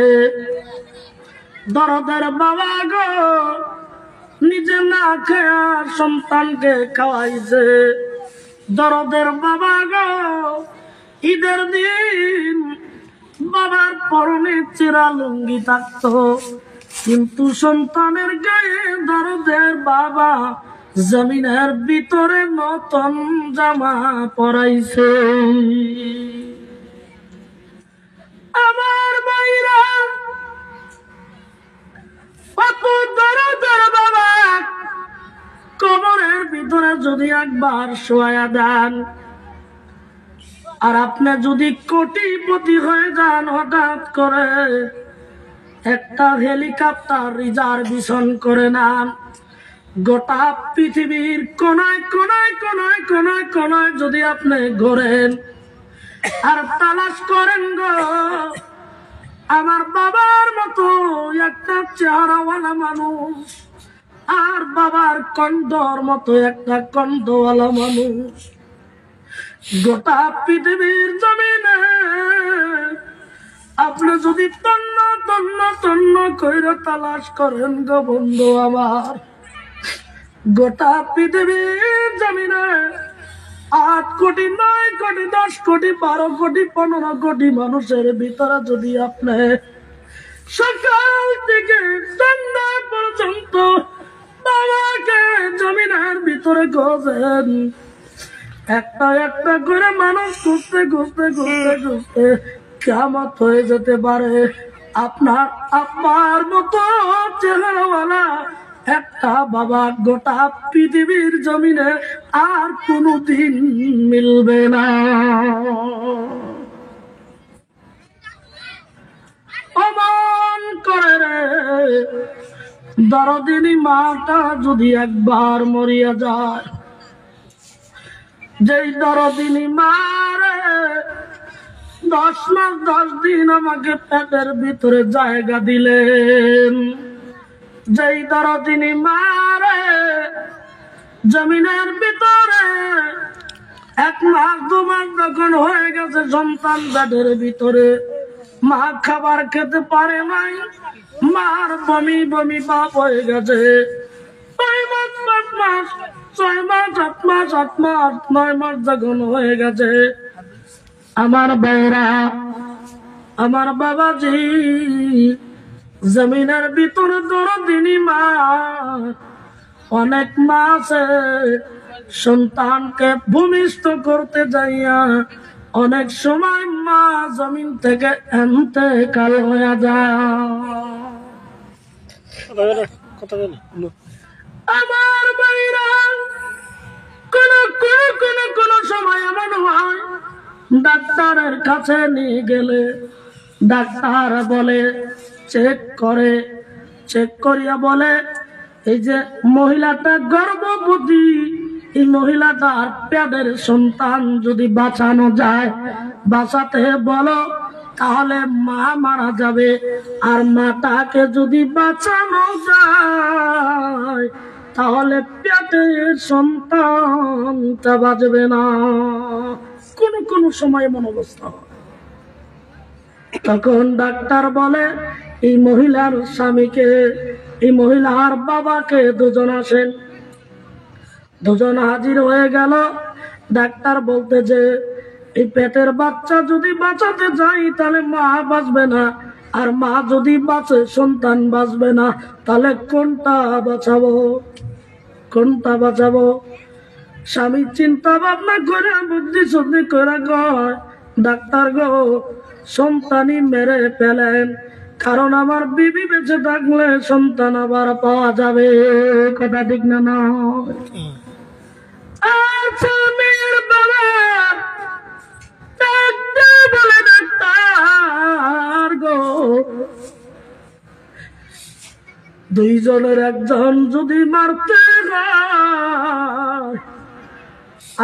A: দরদের বাবা গো, নিজে না খেয়া সন্তানকে খাওয়াইছে, দরদের বাবা গো, ঈদের দিন বাবার পরনে চিরা লুঙ্গি থাকতো, কিন্তু সন্তানের গায়ে দরদের বাবা জমিনের ভিতরে নতুন জামা পরাইছে। আমার ভাইরা, কত দরদের বাবা কবরের ভিতরে যদি একবার শোয়া দেন, আর আপনি যদি কোটিপতি হয়ে যান, হঠাৎ করে একটা হেলিকপ্টার রিজার্ভেশন করে নেন, গোটা পৃথিবীর কোনায় কোনায় কোনায় কোনায় কোনায় যদি আপনি ঘোরেন আর তালাশ করেন গো, আমার বাবার মতো একটা চেহারাওয়ালা মানুষ, আর বাবার কণ্ঠর মতো একটা কণ্ঠওয়ালা মানুষ গোটা পৃথিবীর জমিনে আপনি যদি তন্ন তন্ন তন্ন কইরা তালাশ করেন গো বন্ধু আমার, গোটা পৃথিবীর জমিনে 8 কোটি 9 কোটি 10 কোটি 12 কোটি 15 কোটি মানুষের ভিতরে যদি আপনি সকাল থেকে সন্ধ্যা পর্যন্ত বাবাকে জমিনের ভিতরে খোঁজেন, একটা একটা করে মানুষ খুঁজতে খুঁজতে খুঁজতে খুঁজতে কিয়ামত হয়ে যেতে পারে। আপনার আব্বার মতো চেহারাওয়ালা একটা বাবা গোটা পৃথিবীর জমিনে আর কোনদিন মিলবে না। অমন করে রে দরদিনী মাটা যদি একবার মরিয়া যায়, যেই দরদিনী মারে 10 মাস 10 দিন আমাকে পেটের ভিতরে জায়গা দিলেন, যেই দরদিনী মারে জমিনের ভিতরে 1 মাস 2 মাস যখন হয়ে গেছে সন্তান পেটের ভিতরে, মা খাবার খেতে পারে নাই, মার বমি বমি ভাব হয়ে গেছে। 6 মাস 5 মাস 6 মাস 8 মাস 8 মাস 9 মাস যখন হয়ে গেছে, আমার ভাইরা, আমার বাবাজি, জমিনের ভিতরে দরদিনী মা, অনেক মা আছে সন্তানকে ভূমিষ্ঠ করতে যাইয়া অনেক সময় মা জমিন থেকে ইন্তেকাল হয়ে যায়। আমার ভাইরা, কোন সময় এমন হয় ডাক্তারের কাছে নিয়ে গেলে ডাক্তার বলে, চেক করিয়া বলে, এই যে মহিলাটা গর্ভবতী, এই মহিলাটার পেটের সন্তান যদি বাঁচানো যায়, বাঁচাতে বলো, তাহলে মা মারা যাবে। আর মাটাকে যদি বাঁচানো যায়, তাহলে পেটের সন্তানটা বাঁচবে না। কোন সময় এমন অবস্থা হয়। তখন ডাক্তার বলে, এই মহিলার স্বামীকে, এই মহিলার বাবাকে দুজন আসেন। দুজন হাজির হয়ে গেল। ডাক্তার বলতে যে, এই পেটের বাচ্চা যদি বাঁচাতে যাই তাহলে মা বাঁচবে না, আর মা যদি বাঁচে সন্তান বাঁচবে না, তাহলে কোনটা বাঁচাবো? স্বামী চিন্তা ভাবনা করে বুদ্ধি শুদ্ধি করে কয়, ডাক্তার গো, সন্তানই মেরে ফেলেন, কারণ আমার বিবি বেঁচে থাকলে সন্তান আবার পাওয়া যাবে। কথা ঠিক না? না মেয়ের বাবা বলে, ডাক্তার গো, দুইজনের একজন যদি মারতে হয়,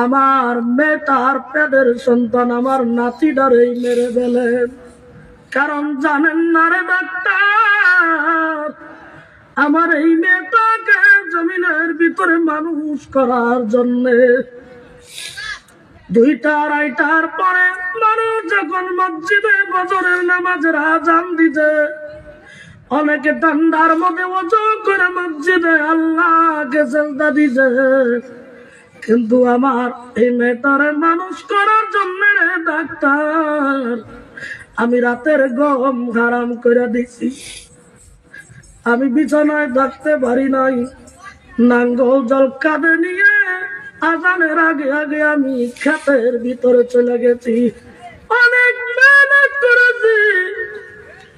A: আমার মেয়েটার পেটের সন্তান, আমার নাতিটারেই মেরে ফেলেন। কারণ জানেন না রে ডাক্তার, আমার এই মেয়েটাকে জমিনের ভিতরে মানুষ করার জন্য 2টা 2:30টার পরে মানুষ যখন মসজিদে ফজরের নামাজের আযান দিতে, অনেকে ঠান্ডার মধ্যে ওযু করে মসজিদে আল্লাহকে সিজদা দিতে, কিন্তু আমার এই মেয়েটারে মানুষ করার জন্য ডাক্তার আমি রাতের ঘুম হারাম করে দিছি। আমি বিছানায় থাকতে পারি নাই, নাঙ্গল জল কাঁধে নিয়ে আজানের আগে আগে আমি ক্ষেতের ভিতরে চলে গেছি। অনেক মেহনত করেছি,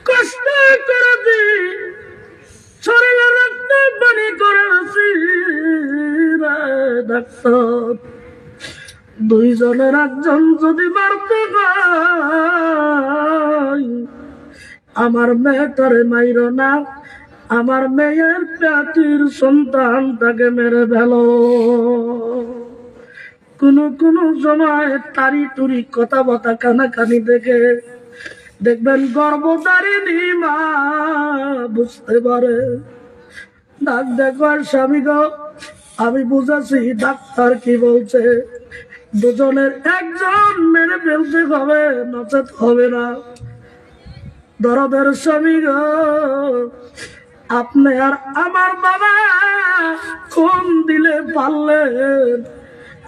A: কষ্ট করেছি, শরীরে রক্ত পানি করেছি ডাক্তার। দুইজনের একজন যদি মারতে হয়, আমার মেয়েটারে মাইরো না, আমার মেয়ের পেটের সন্তানটাকে মেরে ফেলো। কোন সময় তারি তুরি কথাবার্তা কানাকানি দেখে দেখবেন গর্ভধারিণী মা বুঝতে পারে, ডাক দেখো, স্বামী গো, আমি বুঝেছি ডাক্তার কি বলছে, দুজনের একজন মেরে ফেলতে হবে, নচেত হবে না। দরদের স্বামী গো, আপনি আর আমার বাবা কোন দিলে পারলেন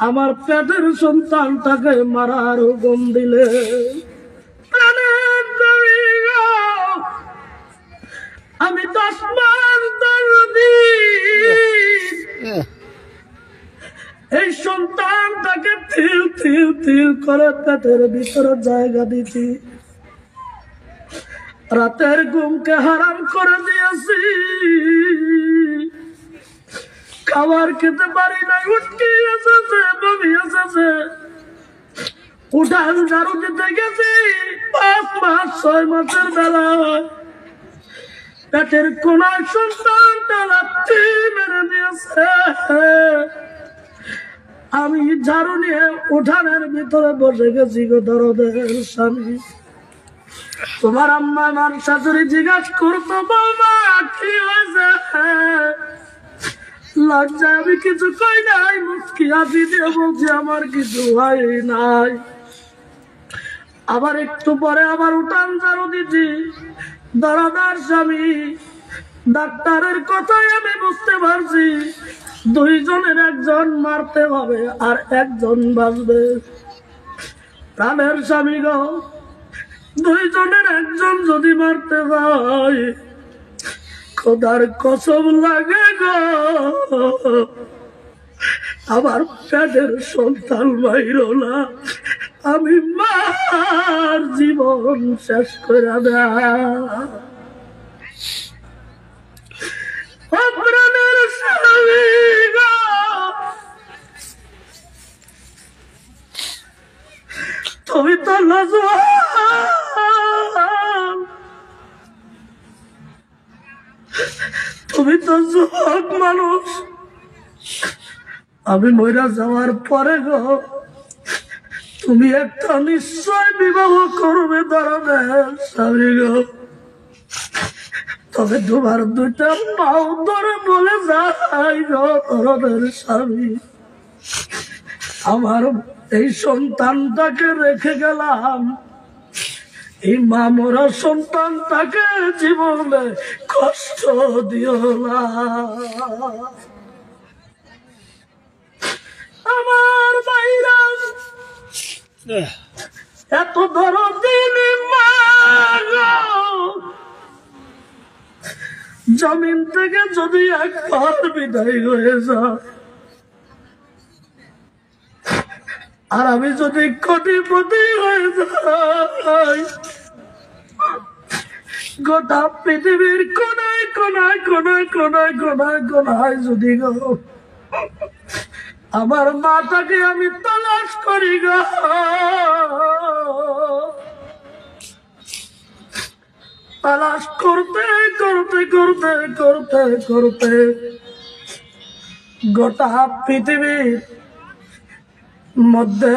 A: আমার পেটের সন্তানটাকে মারার হুকুম দিলে? আমি 10 মাস 10 দিন এই সন্তানটাকে তিল তিল তিল করে পেটের ভিতরে জায়গা দিচ্ছি, রাতের ঘুমকে হারাম করে দিয়েছি, খাবার খেতে পারি না, উঠকি এসেছে, বমি এসেছে, উঠান ঝাড়ু দিতে গেছি 5 মাস 6 মাসের বেলা, পেটের কোনায় সন্তানটা লাথি মেরে দিয়েছে। আমি ঝাড়ু নিয়ে উঠানের ভিতরে বসে গেছি গো দরদের স্বামী। তোমার আম্মা আমার শাশুড়ি জিজ্ঞাসা করতো, বাবা কি হয়েছে? লজ্জায় আমি কিছু কই নাই, মুস্কি হাসি দিয়ে বলছি আমার কিছু হয় নাই। আবার একটু পরে আবার উঠান ঝাড়ু দিচ্ছি, দাঁড়াদার স্বামী ডাক্তারের কথাই আমি বুঝতে পারছি দুইজনের একজন মারতে হবে আর একজন বাঁচবে। প্রাণের স্বামী গো, দুইজনের একজন যদি মারতে হয়, খোদার কসম লাগে গো আমার পেটের সন্তান বাইর না, আমি মার জীবন শেষ করে দেয়। প্রাণের স্বামী গো, তুমি তো নজওয়ান, তুমি তো যুবক মানুষ, আমি মইরা যাওয়ার পরে গো তুমি একটা নিশ্চয় বিবাহ করবে ধরনের স্বামী গো। তবে তোমার দুইটা পাও ধরে বলে যাই গো ধরনের স্বামী, আমার এই সন্তানটাকে রেখে গেলাম, এই মা মরা সন্তানটাকে জীবনে কষ্ট দিও না। আমার ভাইরা এত দরদিন মা গো, জমিন থেকে যদি একবার বিদায় হয়ে যায়, আর আমি যদি কোটিপতি হয়ে যাই, গোটা পৃথিবীর কোনায় কোনায় কোনায় কোনায় কোনায় কোনায় যদি গো আমার মাটাকে আমি তালাশ করি গো, তালাশ করতে করতে করতে করতে করতে গোটা পৃথিবীর মধ্যে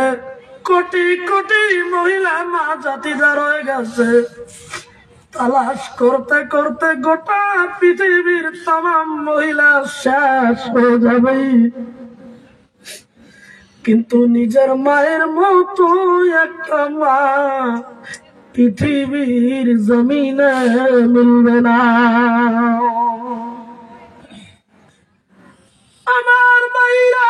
A: কোটি কোটি মহিলা মা জাতিরা রয়ে গেছে, তালাশ করতে করতে গোটা পৃথিবীর তামাম মহিলা শেষ হয়ে যাবে, কিন্তু নিজের মায়ের মতো একটা মা পৃথিবীর জমিনে মিলবে না। আমার মাইরা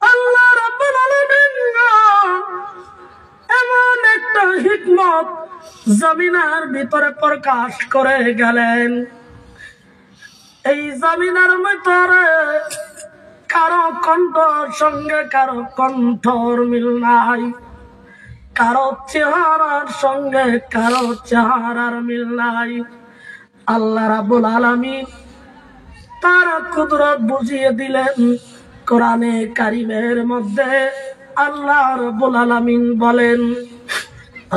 A: আল্লাহ রাব্বুল আলামিন এমন একটা হিকমত জমিনের ভিতরে প্রকাশ করে গেলেন, এই জমিনের ভিতরে কারো কণ্ঠর সঙ্গে কারো কণ্ঠর মিল নাই, কারো চেহারার সঙ্গে কারো চেহারার মিল নাই। আল্লাহ রাব্বুল আলামিন তার কুদরত বুঝিয়ে দিলেন কোরআনে কারিমের মধ্যে। আল্লাহ রাব্বুল আলামিন বলেন,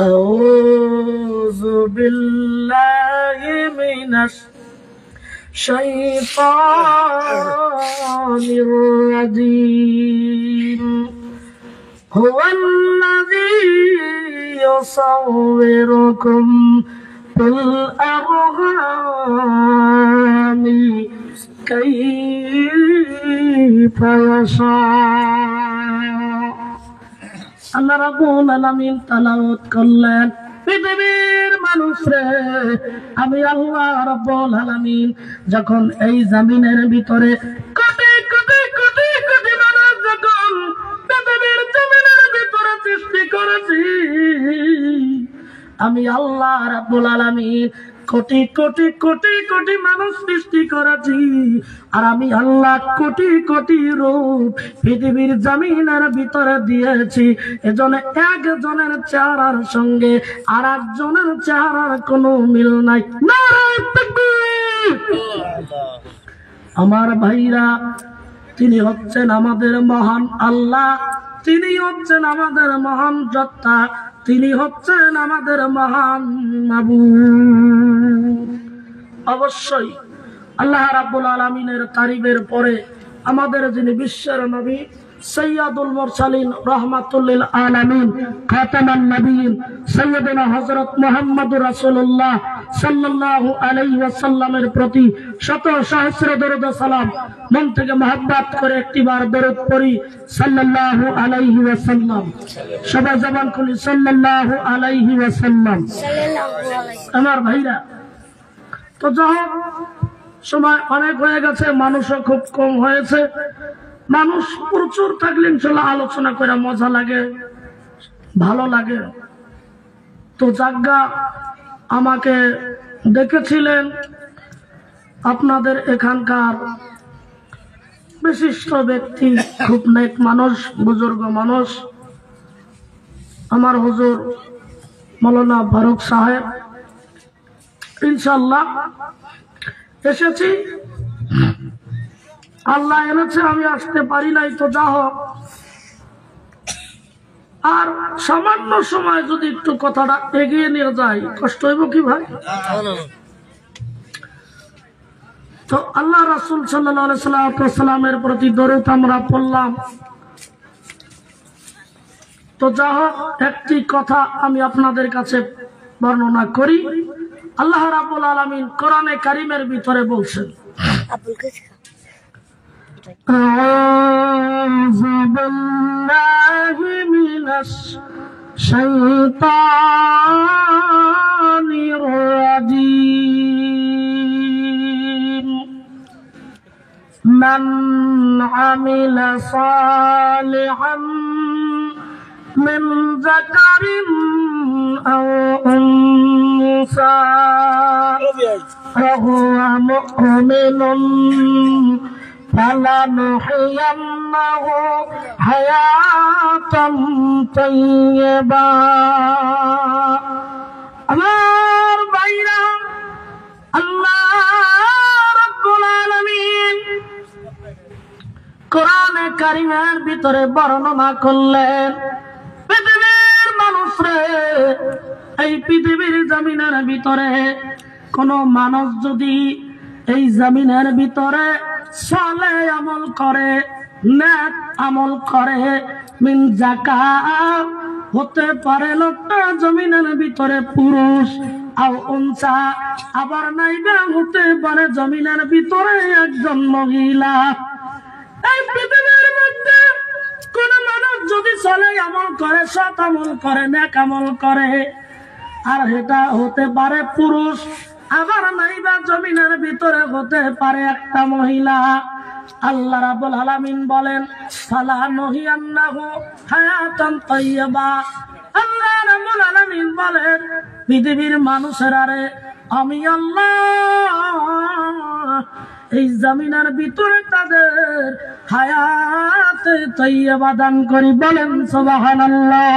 A: আউযু বিল্লাহি মিনাশ শাইতানির রাজীম, হুয়াল্লাযী ইউসাউবিরুকুম ফিল আরহামি কাইফা ইয়াশা। আল্লাহ রাব্বুল আলামিন তেলাওয়াত করলেন, পৃথিবীর মানুষরে আমি আল্লাহ রাব্বুল আলামিন যখন এই জমিনের ভিতরে কোটি কোটি কোটি কোটি মানুষ যখন পৃথিবীর জমিনের ভিতরে সৃষ্টি করেছি, আমি আল্লাহ রাব্বুল আলামিন কোটি কোটি কোটি কোটি মানুষ সৃষ্টি করেছি, আর আমি আল্লাহ কোটি কোটি রূপ পৃথিবীর জমিনের ভিতরে দিয়েছি। এজন্য একজনের চেহারার সঙ্গে আর একজনের চেহারার কোনো মিল নাই। নারায়ে তাকবীর। আমার ভাইরা, তিনি হচ্ছেন আমাদের মহান আল্লাহ, তিনি হচ্ছেন আমাদের মহান সত্তা, তিনি হচ্ছেন আমাদের মহান মাবুদ। অবশ্যই আল্লাহ রাব্বুল আলামিনের তারিফের পরে আমাদের যিনি বিশ্বের নবী সৈয়দুল মুরসালিন রাহমাতুল লিল আলামিন খাতামান নবিয়্যিন সাইয়্যিদুনা হযরত মুহাম্মদুর রাসূলুল্লাহ সাল্লাল্লাহু আলাইহি ওয়াসাল্লামের প্রতি শত সহস্র দরুদ ও সালাম মন থেকে মহব্বত করে একটিবার দরুদ পড়ি সাল্লাল্লাহু আলাইহি ওয়াসাল্লাম। সবাই জবান খুলি সাল্লাল্লাহু আলাইহি ওয়াসাল্লাম। আমার ভাইরা, তো যাই হোক, সময় অনেক হয়ে গেছে, মানুষও খুব কম হয়েছে। মানুষ প্রচুর থাকলে ইনশাআল্লাহ আলোচনা করে মজা লাগে, ভালো লাগে। তো জাগা আমাকে ডেকেছিলেন আপনাদের এখানকার বিশিষ্ট ব্যক্তি, খুব নেক মানুষ, বুজুর্গ মানুষ, আমার হুজুর মৌলানা ফারুক সাহেব। ইনশাআল্লাহ এসেছি, আল্লাহ এনেছে, আমি আসতে পারি নাই। তো যা হোক, আর সামান্য সময় যদি একটু কথাটা এগিয়ে নিয়ে যায়, কষ্ট হইব কি ভাই? তো আল্লাহ রাসূল সাল্লাল্লাহু আলাইহি ওয়াসাল্লামের প্রতি দরুদ আমরা পড়লাম। তো যা হোক, একটি কথা আমি আপনাদের কাছে বর্ণনা করি। আল্লাহ রাব্বুল আলামিন কোরআনে কারীমের ভিতরে বলছেন, আউযু বিল্লাহি মিনাশ শাইতানির রাজীম, মান আমিলা সালিহান মিন যাকারিন আও উনসা ওয়া মুমিনুন ফালানুহইয়ান্নাহু হায়াতান তাইয়্যিবা। আমার ভাইরা, আল্লাহ রাব্বুল আলামিন কোরআনে কারীমের ভিতরে বর্ণনা করলেন, পৃথিবীর মানুষরে, এই পৃথিবীর জমিনের ভিতরে কোন মানুষ যদি এই জমিনের ভিতরে সালেহ আমল করে, নেক আমল করে, মিন যাকাত, হতে পারে লোকটা জমিনের ভিতরে পুরুষ, আও উনসা, আবার নাইবা হতে পারে জমিনের ভিতরে একজন মহিলা। এই পৃথিবীর মধ্যে কোন মানুষ যদি সালেহ আমল করে, সৎ আমল করে, নেক আমল করে, আর এটা হতে পারে পুরুষ, আবার নাইবা জমিনের ভিতরে হতে পারে একটা মহিলা, আল্লাহ রাব্বুল আলামিন বলেন, ফালানুহইয়ান্নাহু হায়াতান তাইয়্যিবা। আল্লাহ রাব্বুল আলামিন বলেন, পৃথিবীর মানুষেরা রে, আমি আল্লাহ এই জমিনের ভিতরে তাদের হায়াতে তাইয়্যিবা দান করি। বলেন সুবহানাল্লাহ।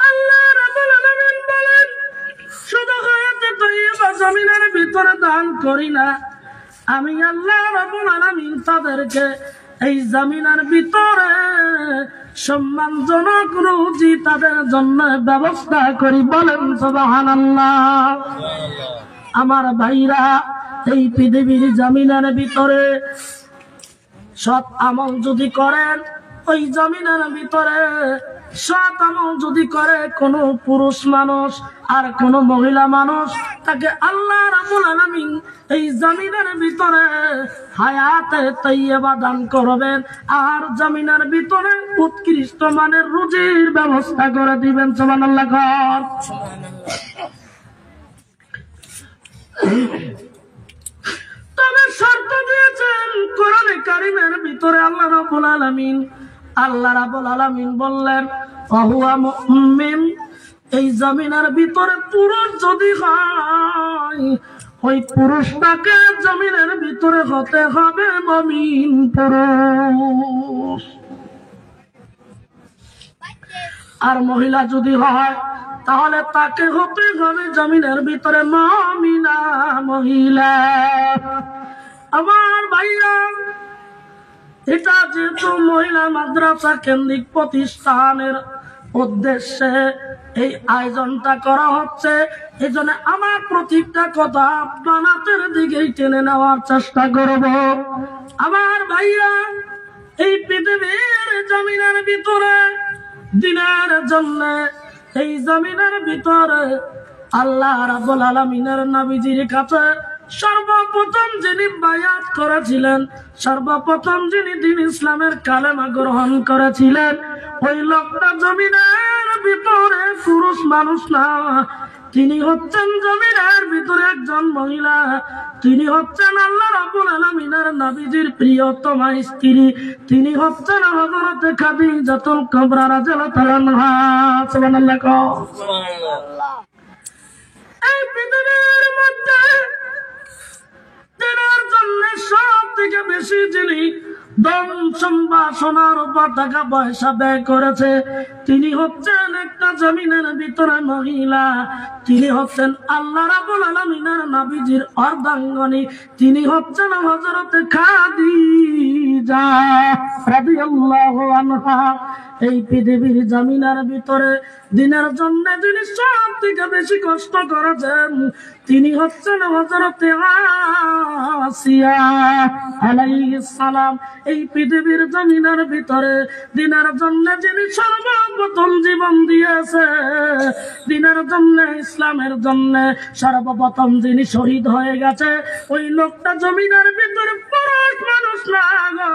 A: আল্লাহ রাব্বুল আলামিন বলেন, শুধু হায়াতে তাইয়্যিবা জমিনের ভিতরে দান করি না, আমি আল্লাহ রাব্বুল আলামিন তাদেরকে এই জমিনের ভিতরে সম্মানজনক রুজি তাদের জন্য ব্যবস্থা করি। বলেন সুবহানাল্লাহ। আমার ভাইরা, এই পৃথিবীর জমিনের ভিতরে সৎ আমল যদি করেন, ওই জমিনের ভিতরে সৎ আমল যদি করে কোন পুরুষ মানুষ আর কোন মহিলা মানুষ, তাকে আল্লাহ রাব্বুল আলামিন এই জমিনের ভিতরে হায়াতে তাইয়্যিবা দান করবেন, আর জমিনের ভিতরে উৎকৃষ্ট মানের রুজির ব্যবস্থা করে দিবেন। সুবহানাল্লাহ। তবে শর্ত দিয়েছেন কোরআনে কারীমের ভিতরে আল্লাহ রাব্বুল আলামিন। আল্লাহ রাব্বুল আলামিন বললেন, ওয়া মুমিন, এই জমিনের ভিতরে পুরুষ যদি হয়, ওই পুরুষটাকে জমিনের ভিতরে হতে হবে মুমিন পুরুষ। আর মহিলা যদি হয়, তাহলে তাকে হতে হবে জমিনের ভিতরে মুমিনা মহিলা। আমার ভাইরা, এটা যেহেতু মহিলা মাদ্রাসা কেন্দ্রিক প্রতিষ্ঠানের উদ্দেশ্যে এই আয়োজনটা করা হচ্ছে। এই জন্য আমার প্রত্যেকটা কথা বানাতের দিকেই টেনে নেওয়ার চেষ্টা করব। আমার ভাইয়া, এই পৃথিবীর জমিনের ভিতরে দিনের জন্য, এই জমিনের ভিতরে আল্লাহ রাব্বুল আলামিনের নবীজির কাছে সর্বপ্রথম যিনি বায়াত করেছিলেন, সর্বপ্রথম যিনি দ্বীন ইসলামের কালেমা গ্রহণ করেছিলেন, ওই লোকটা জমিনের ভিতরে পুরুষ মানুষ না, তিনি হচ্ছেন জমিনের ভিতরে একজন মহিলা। তিনি হচ্ছেন আল্লাহ রাব্বুল আলামিনের নবীজির প্রিয়তমা স্ত্রী। তিনি হচ্ছেন হযরত খাদিজাতুল কুবরা রাদিয়াল্লাহু তাআলা আনহা। সুবহানাল্লাহ। এই পৃথিবীর মধ্যে দিনের জন্য সব থেকে বেশি যিনি ধন সম্পদ সোনার উপর টাকা পয়সা ব্যয় করেছে, তিনি হচ্ছেন একটা জমিনের ভিতরে মহিলা। তিনি হচ্ছেন আল্লাহ রাব্বুল আলামিনের নবীজির অর্ধাঙ্গনী। তিনি হচ্ছেন হযরত খাদিজা রাদিয়াল্লাহু আনহা। এই পৃথিবীর জমিনের ভিতরে দিনের জন্য যিনি সব থেকে বেশি কষ্ট করেছেন, তিনি হচ্ছেন হযরত আসিয়া আলাইহিস সালাম। এই পৃথিবীর জমিনের ভিতরে দিনের জন্য যিনি সর্বপ্রথম জীবন দিয়েছে, দিনের জন্য, ইসলামের জন্য সর্বপ্রথম যিনি শহীদ হয়ে গেছে, ওই লোকটা জমিনের ভিতরে পুরুষ মানুষ না গো।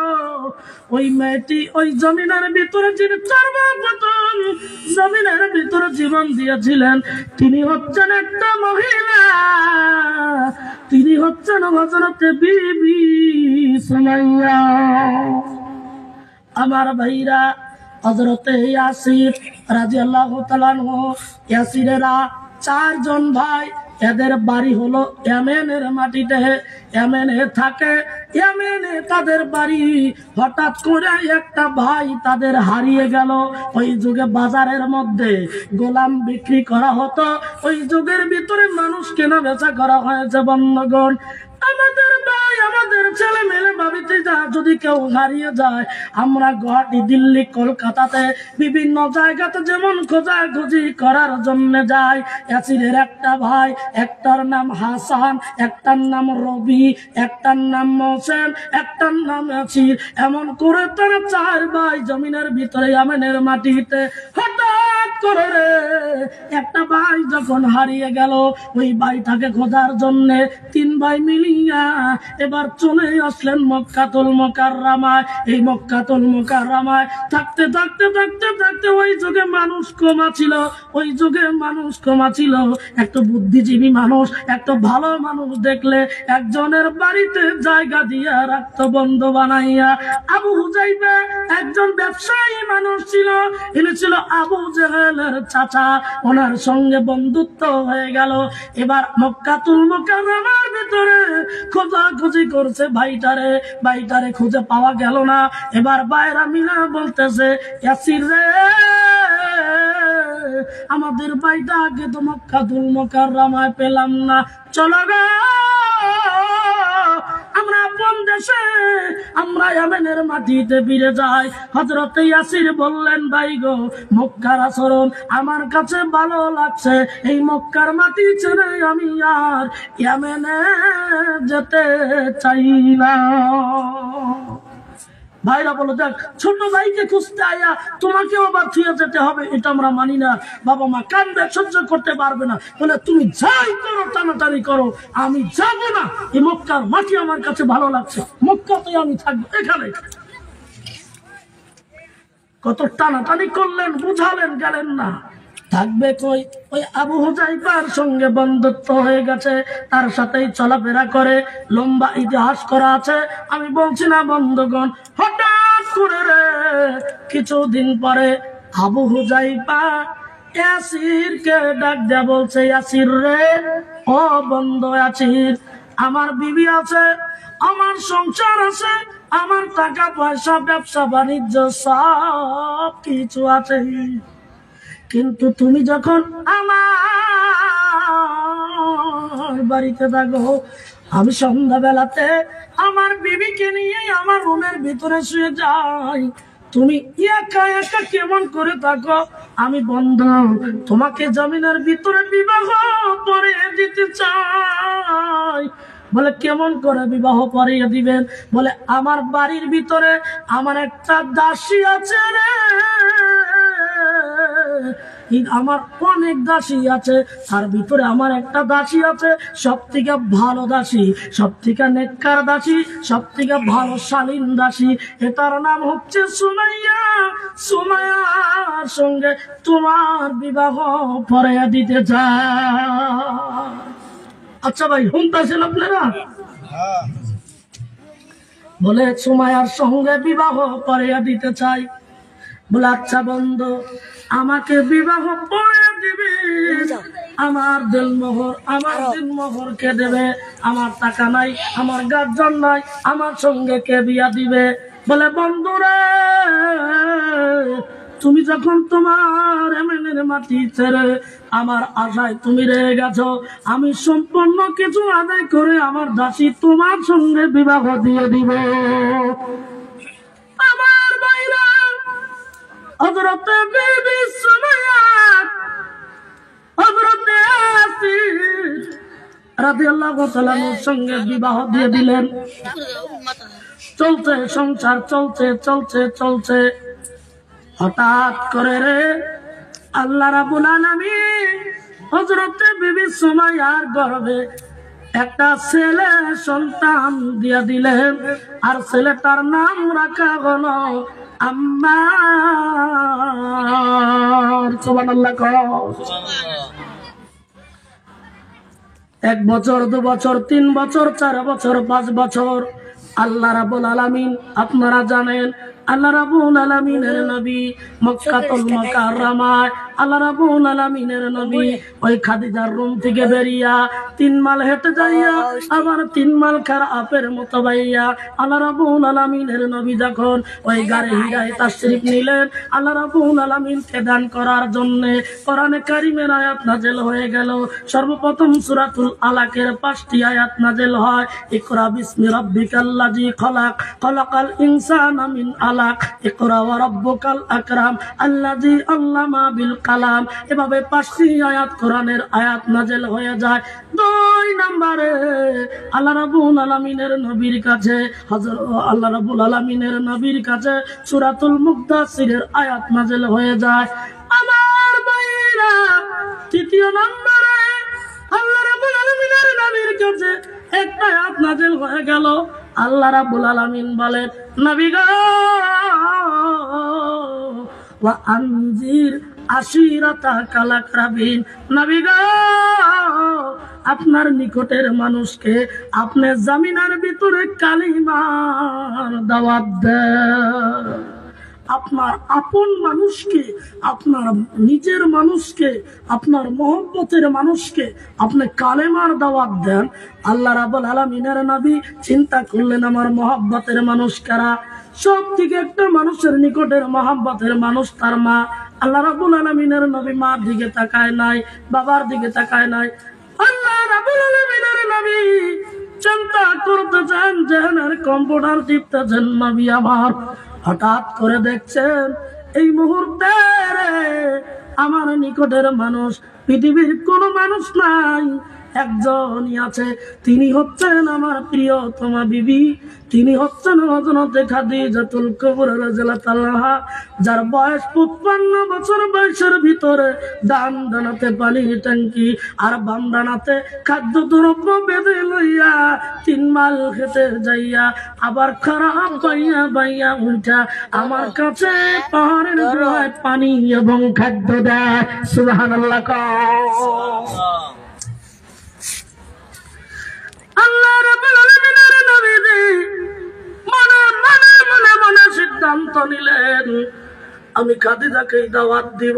A: ওই মেয়েটি ওই জমিনের ভিতরে যিনি সর্বপ্রথম জমিনের ভিতরে জীবন দিয়েছিলেন, তিনি হচ্ছেন একটা মহিলা। তিনি হচ্ছেন হযরত বিবি সুমাইয়া। আমার ভাইরা, হযরত ইয়াসির রাদিয়াল্লাহু তাআলা আনহু, ইয়াসিরেরা চারজন ভাই। এদের বাড়ি হলো ইয়েমেনের মাটিতে, ইয়েমেনে থাকে, ইয়েমেনে তাদের বাড়ি। হঠাৎ করে একটা ভাই তাদের হারিয়ে গেল। ওই যুগে বাজারের মধ্যে গোলাম বিক্রি করা হতো, ওই যুগের ভিতরে মানুষ কেনা বেচা করা হয়েছে। বন্ধুগণ, আমাদের ভাই, আমাদের ছেলে মেয়ে ভাবিতে যা যদি কেউ হারিয়ে যায়, আমরা গুয়াহাটি, দিল্লি, কলকাতাতে বিভিন্ন জায়গাতে যেমন খোঁজাখুঁজি করার জন্য যাই। ইয়াসিরের একটা ভাই, একটার নাম হাসান, একটার নাম রবি, একটার নাম মোহসেন, একটার নাম ইয়াসির। এমন করে তারা চার ভাই জমিনের ভিতরে ইয়েমেনের মাটিতে। হঠাৎ করে একটা ভাই যখন হারিয়ে গেল, ওই ভাইটাকে খোঁজার জন্য তিন ভাই মিলিয়া এবার চলে আসলেন মক্কাতুল মুকাররমায়। এই মক্কাতুল মুকাররমায় থাকতে থাকতে থাকতে থাকতে ওই যুগে মানুষ কমা ছিল, ওই যুগে মানুষ কমা ছিল। একটা বুদ্ধিজীবী মানুষ, একটা ভালো মানুষ দেখলে একজনের বাড়িতে জায়গা দিয়া রাখতো বন্ধ বানাইয়া। আবু হুজাইফা একজন ব্যবসায়ী মানুষ ছিল, ইনি ছিল আবু জেহেলের চাচা। ওনার সঙ্গে বন্ধুত্ব হয়ে গেল। এবার মক্কাতুল মুকাররমার ভিতরে খোঁজাখুঁজি করছে ভাইটারে, ভাইটারে খুঁজে পাওয়া গেল না। এবার বাইরা মিলা বলতেছে, ইয়াসির রে, আমাদের ভাইটা আগে তো মক্কাতুল মুকাররমায় পেলাম না, চলো গো আমরা আপন দেশে, আমরা ইয়েমেনের মাটিতে ফিরে যাই। হযরত ইয়াসির বললেন, ভাই গো, মক্কার আচরণ আমার কাছে ভালো লাগছে, এই মক্কার মাটি ছেড়ে আমি আর ইয়েমেনে যেতে চাই না। ভাইরা বলো, দেখ, ছোট ভাইকে খুঁজতে আয়া তোমাকেও আবার থুয়ে যেতে হবে, এটা আমরা মানি না। বাবা মা কান্দে, সহ্য করতে পারবে না, বলে তুমি যাই করো, টানাটানি করো, আমি যাবো না। এই মক্কার মাটি আমার কাছে ভালো লাগছে, মক্কাতে আমি থাকবো, এখানে। কত টানাটানি করলেন, বুঝালেন, গেলেন না। থাকবে কই? ওই আবু হুজাইফার সঙ্গে বন্ধুত্ব হয়ে গেছে, তার সাথেই চলাফেরা করে, লম্বা ইতিহাস করা আছে, আমি বলছি না বন্ধুগণ। হঠাৎ করে রে কিছুদিন পরে আবু হুজাইফা ইয়াসিরকে ডাক দেয়া বলছে, ইয়াসির রে, ও বন্ধু ইয়াসির, আমার বিবি আছে, আমার সংসার আছে, আমার টাকা পয়সা, ব্যবসা বাণিজ্য সব কিছু আছে, কিন্তু তুমি যখন আমার বাড়িতে থাকো, আমি সন্ধ্যাবেলাতে আমার বিবিকে নিয়ে আমার রুমের ভিতরে শুয়ে যাই, তুমি একা একা কেমন করে থাকো? আমি বন্ধু তোমাকে জমিনের ভিতরে বিবাহ পড়িয়ে দিতে চাই। বলে কেমন করে বিবাহ পড়িয়ে দিবেন? বলে আমার বাড়ির ভিতরে আমার একটা দাসী আছে রে, আমার অনেক দাসী আছে, তার ভিতরে আমার একটা দাসী আছে, সব থেকে ভালো দাসী, সব থেকে নেককার দাসী, সব থেকে ভালো শালীন দাসী, এটার নাম হচ্ছে সুমাইয়া। সুমাইয়ার সঙ্গে তোমার বিবাহ পড়িয়ে দিতে চাই। আচ্ছা ভাই, শুনতেছেন আপনারা? বলে সুমাইয়ার সঙ্গে বিবাহ পড়িয়ে দিতে চাই। বলে আচ্ছা বন্ধু, আমাকে বিবাহ পড়িয়ে দিবি, আমার দিলমোহর কে দেবে? আমার টাকা নাই, আমার গার্জন নাই, আমার সঙ্গে কে বিয়া দিবে? বলে বন্ধুরা, তুমি যখন তোমার এমনের মাটি ছেড়ে আমার আশায় তুমি রয়ে গেছো, আমি সম্পূর্ণ কিছু আদায় করে আমার দাসী তোমার সঙ্গে বিবাহ দিয়ে দিব। আমার ভাইরা, হযরতে বিবি সুমাইয়া হযরতে আসিফ রাদিয়াল্লাহু তাআলার সঙ্গে বিবাহ দিয়ে দিলেন। চলছে সংসার, চলছে চলছে চলছে। হঠাৎ করে রে আল্লাহ রাব্বুল আলামিন হযরতে বিবি সুমাইয়ার গর্ভে একটা ছেলে সন্তান দিয়া দিলেন, আর ছেলেটার নাম রাখা হলো আম্মার। সুবহানাল্লাহ। 1 বছর, 2 বছর, 3 বছর, 4 বছর, 5 বছর আল্লাহ রাব্বুল আলামিন, আপনারা জানেন আল্লাহ রাব্বুল আলামিনের নবী মক্কাতুল মুকাররমায়, আল্লাহ রাব্বুল আলামিনের নবী ওই খাদিজার রুম থেকে বেরিয়া 3 মাইল হেঁটে যাইয়া আবার 3 মাইল খারাপের মতো বাইয়া আল্লাহ রাব্বুল আলামিনের নবী যখন ওই গাড়ি হিরায় তাশরীফ নিলেন আল্লাহ রাব্বুল আলামিনকে দান করার জন্য, কোরআনে কারীমের আয়াত নাযিল হয়ে গেল। সর্বপ্রথম সূরাতুল আলাকের 5টি আয়াত নাযিল হয়। ইকরা বিসমি রাব্বিকাল্লাযী খালাক, খালাকাল ইনসানা মিন আলাক, ইকরা ওয়া রাব্বুকাল আকরাম আল্লাযী আল্লামা বিল কালাম। এভাবে 5টি আয়াত কোরআনের আয়াত নাযিল হয়ে যায়। 2 নম্বরে আল্লাহ রাব্বুল আলামিনের নবীর কাছে আল্লাহ রাব্বুল আলামিনের নবীর কাছে সূরাতুল মুদ্দাসসিরের আয়াত নাযিল হয়ে যায়। আমার ভাইরা, 3য় নম্বরে আল্লাহ রাব্বুল আলামিনের নবীর কাছে একটা আয়াত নাযিল হয়ে গেল। আল্লাহ রাব্বুল আলামিন বলেন, নবী গো ওয়া আনজির আশিরাতাকাল আকরাবিন, নবী গো আপনার নিকটের মানুষকে আপনি জামিনের ভিতরে কালিমার দাওয়াত দেন। আপনার আপন মানুষকে, আপনার নিজের মানুষকে, আপনার মহব্বতের মানুষকে আপনি কালেমার দাওয়াত দেন। আল্লাহ রাব্বুল আলামিনের নবী চিন্তা করলেন, আমার মহব্বতের মানুষ কারা? সব থেকে একটা মানুষের নিকটের মহব্বতের মানুষ তার মা। আল্লাহ রাব্বুল আলামিনের নবী মার দিকে তাকায় নাই, বাবার দিকে তাকায় নাই। আল্লাহ রাব্বুল আলামিনের নবী চিন্তা করতেছেন, জেহেনের কম্পিউটার টিপতেছেন নবী আমার। হঠাৎ করে দেখছেন এই মুহূর্তে আমার নিকটের মানুষ পৃথিবীর কোনো মানুষ নাই, একজনই আছে। তিনি হচ্ছেন আমার প্রিয়তমা বিবি, তিনি হচ্ছেন হযরতে খাদিজাতুল কুবরা রাদিয়াল্লাহু তাআলা, যার বয়স 55 বছর। বয়সের ভিতরে ডান ডানাতে পানির ট্যাঙ্কি আর বাম ডানাতে খাদ্য দ্রব্য বেঁধে লইয়া 3 মাইল হেঁটে যাইয়া আবার খারাপ পাইয়া পাইয়া উঠা আমার কাছে পাহাড়ের গোড়ায় পানি এবং খাদ্য দেয়। সুবহানাল্লাহ। আল্লাহ রাব্বুল আলামিনের নবী মনে সিদ্ধান্ত নিলেন, আমি খাদিজাকে দাওয়াত দিব।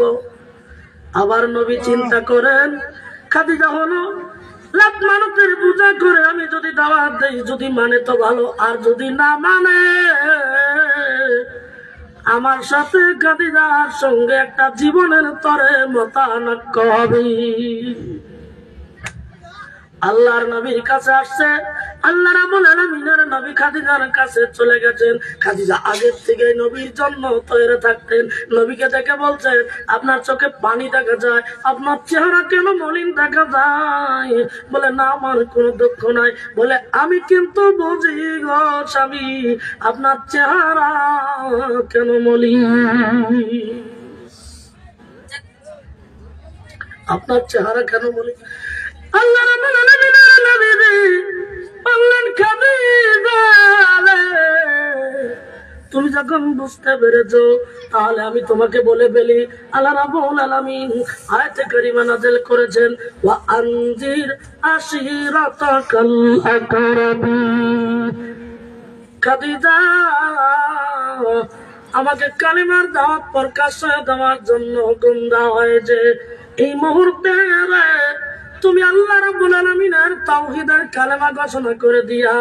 A: আবার নবী চিন্তা করেন, খাদিজা হলো লাখ মানুষের পূজা করে, আমি যদি দাওয়াত দেই, যদি মানে তো ভালো, আর যদি না মানে আমার সাথে খাদিজার সঙ্গে একটা জীবনের তরে মতানক্য হবে। আল্লাহর নবীর কাছে আসছে, আল্লাহ রাব্বুল আলামিনের নবী খাদিজার কাছে চলে গেছেন। খাদিজা আগের থেকে নবীর জন্য তৈরি থাকতেন। নবীকে দেখে বলছেন, আপনার চোখে পানি দেখা যায়, আপনার চেহারা কেন মলিন দেখা যায়? বলে, না, আমার কোনো দুঃখ নাই। বলে, আমি কিন্তু বুঝি গো স্বামী, আপনার চেহারা কেন মলিন, আপনার চেহারা কেন মলিন। আল্লাহ রাব্বুল আলামিনের নবী বললেন, খাদিজা তুমি যখন বুঝতে পেরেছো তাহলে আমি তোমাকে বলে ফেলি। আল্লাহ রাব্বুল আলামিন আয়াতে কারিমা নাযিল করেছেন, ওয়া আনজির আশিরাতাকাল আকরাবিন। খাদিজা আমাকে কালিমার দাওয়াত প্রকাশ দেওয়ার জন্য হুকুম দেওয়া হয়েছে। এই মুহূর্তে তুমি আল্লাহ রাব্বুল আলামিনের তাওহীদের কালেমা ঘোষণা করে দিয়া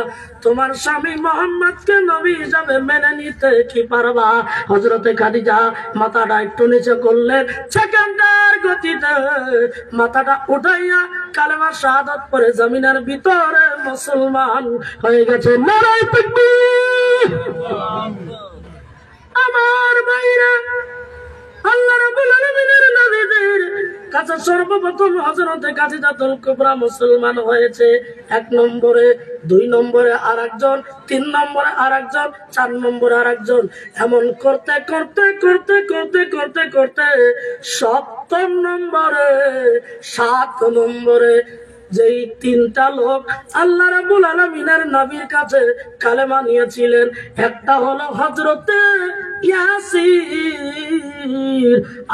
A: তোমার স্বামী মুহাম্মদকে নবী হিসাবে মেনে নিতে কি পারবা? হযরতে খাদিজা মাথাটা একটু নিচে করলেন, সেকেন্ডের গতিতে মাথাটা উঠাইয়া কালেমা শাহাদাত পড়ে জমিনের ভিতরে মুসলমান হয়ে গেছে। নারায়ে তাকবীর। আমার ভাইরা, আল্লাহ রাব্বুল আলামিনের নবীদের কাছে সর্বপ্রথম হযরতে খাদিজাতুল কুবরা মুসলমান হয়েছে। 1 নম্বরে, 2 নম্বরে আরেকজন, 3 নম্বরে আরেকজন, 4 নম্বরে আরেকজন, এমন করতে করতে করতে করতে করতে করতে 7 নম্বরে, 7 নম্বরে যেই 3টা লোক আল্লাহ রাব্বুল আলামিনের নবীর কাছে কালেমা নিয়েছিলেন, একটা হলো হযরতে ইয়াসির,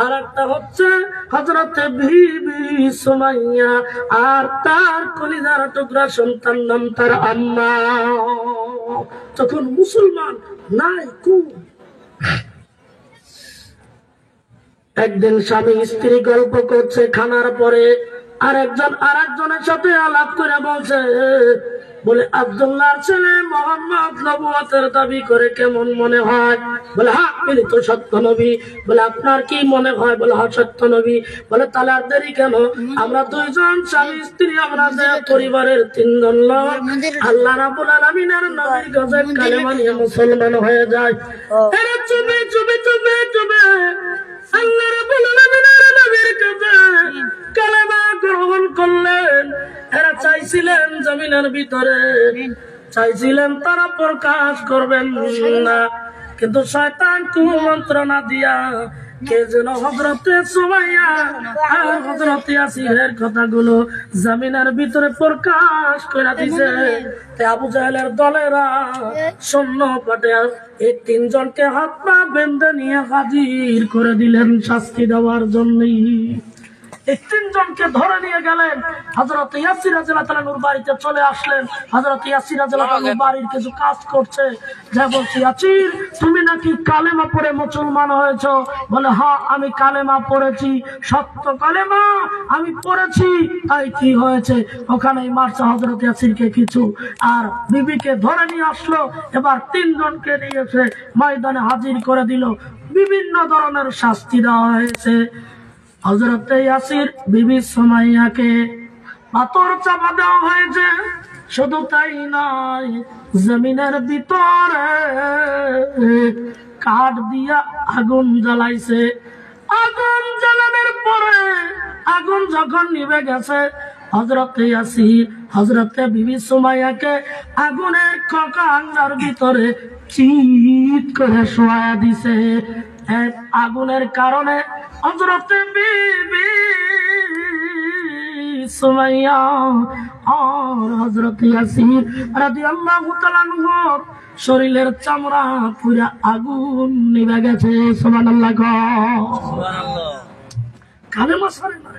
A: আর একটা হচ্ছে হযরতে বিবি সুমাইয়া, আর তার কলিজার টুকরা সন্তান নাম তার আম্মা। তখন মুসলমান নাই কু। একদিন স্বামী স্ত্রী গল্প করছে খানার পরে, আরেকজন আরেকজনের সাথে আলাপ করে বলছে, বলে, আব্দুল্লাহর ছেলে মুহাম্মদ নবুয়তের দাবি করে কেমন মনে হয়? বলে, হ্যাঁ, তিনি তো সত্য নবী। বলে, আপনার কি মনে হয়? বলে, হ্যাঁ, সত্য নবী। বলে, তাহলে আর দেরি কেন? আমরা 2 জন স্বামী স্ত্রী, আমরা পরিবারের 3 জন লোক আল্লাহ রাব্বুল আলামিনের নবীর কাছে কালেমা নিয়ে মুসলমান হয়ে যায়। এরা চুপে চুপে চুপে চুপে আল্লাহ রাব্বুল আলামিনের নবীর কাছে কালেমা গ্রহণ করলেন। এরা চাইছিলেন জমিনের ভিতরে, চাইছিলেন তারা প্রকাশ করবেন না, কিন্তু শয়তান কুমন্ত্রণা দিয়া কে যেন হযরতে সুমাইয়া আর হযরতে ইয়াসিরের কথাগুলো জমিনের ভিতরে প্রকাশ করে দিয়েছে। আবু জাহেলের দলেরা সৈন্য পাঠে এই 3 জনকে হাত পা বেঁধে নিয়ে হাজির করে দিলেন শাস্তি দেওয়ার জন্য। এই 3 জনকে ধরে নিয়ে গেলেন। হযরত ইয়াসির রাদিয়াল্লাহু তাআলার বাড়িতে চলে আসলেন। হযরত ইয়াসির রাদিয়াল্লাহু তাআলার বাড়ির কিছু কাজ করছে, যা বলছে, ইয়াসির তুমি নাকি কালেমা পড়ে মুসলমান হয়েছো? বলে, হ্যাঁ, আমি কালেমা পড়েছি, সত্য কালেমা আমি পড়েছি। তাই কি হয়েছে? ওখানেই মারছে হযরত ইয়াসিরকে কিছু, আর বিবিকে ধরে নিয়ে আসলো। এবার 3 জনকে নিয়ে এসে ময়দানে হাজির করে দিল। বিভিন্ন ধরনের শাস্তি দেওয়া হয়েছে। হযরতে ইয়াসির বিবি সুমাইয়াকে পাথর চাপা দেওয়া হয়েছে। শুধু তাই নয়, জমিনের ভিতরে কাঠ দিয়া আগুন জ্বালাইছে। আগুন জ্বালানোর পরে আগুন যখন নিভে গেছে, হযরতে ইয়াসির হযরতে বিবি সুমাইয়াকে আগুনের খোকার ভিতরে চিৎ করে শোয়া দিছে। আগুনের কারণে হযরতে বিবি সুমাইয়া আর হযরতে ইয়াসির রাদিয়াল্লাহু তাআলা আনহু শরীরের চামড়া পুরা আগুন নিভে গেছে। সুবহানাল্লাহ, সুবহানাল্লাহ। কালেমা ছাড়ে না,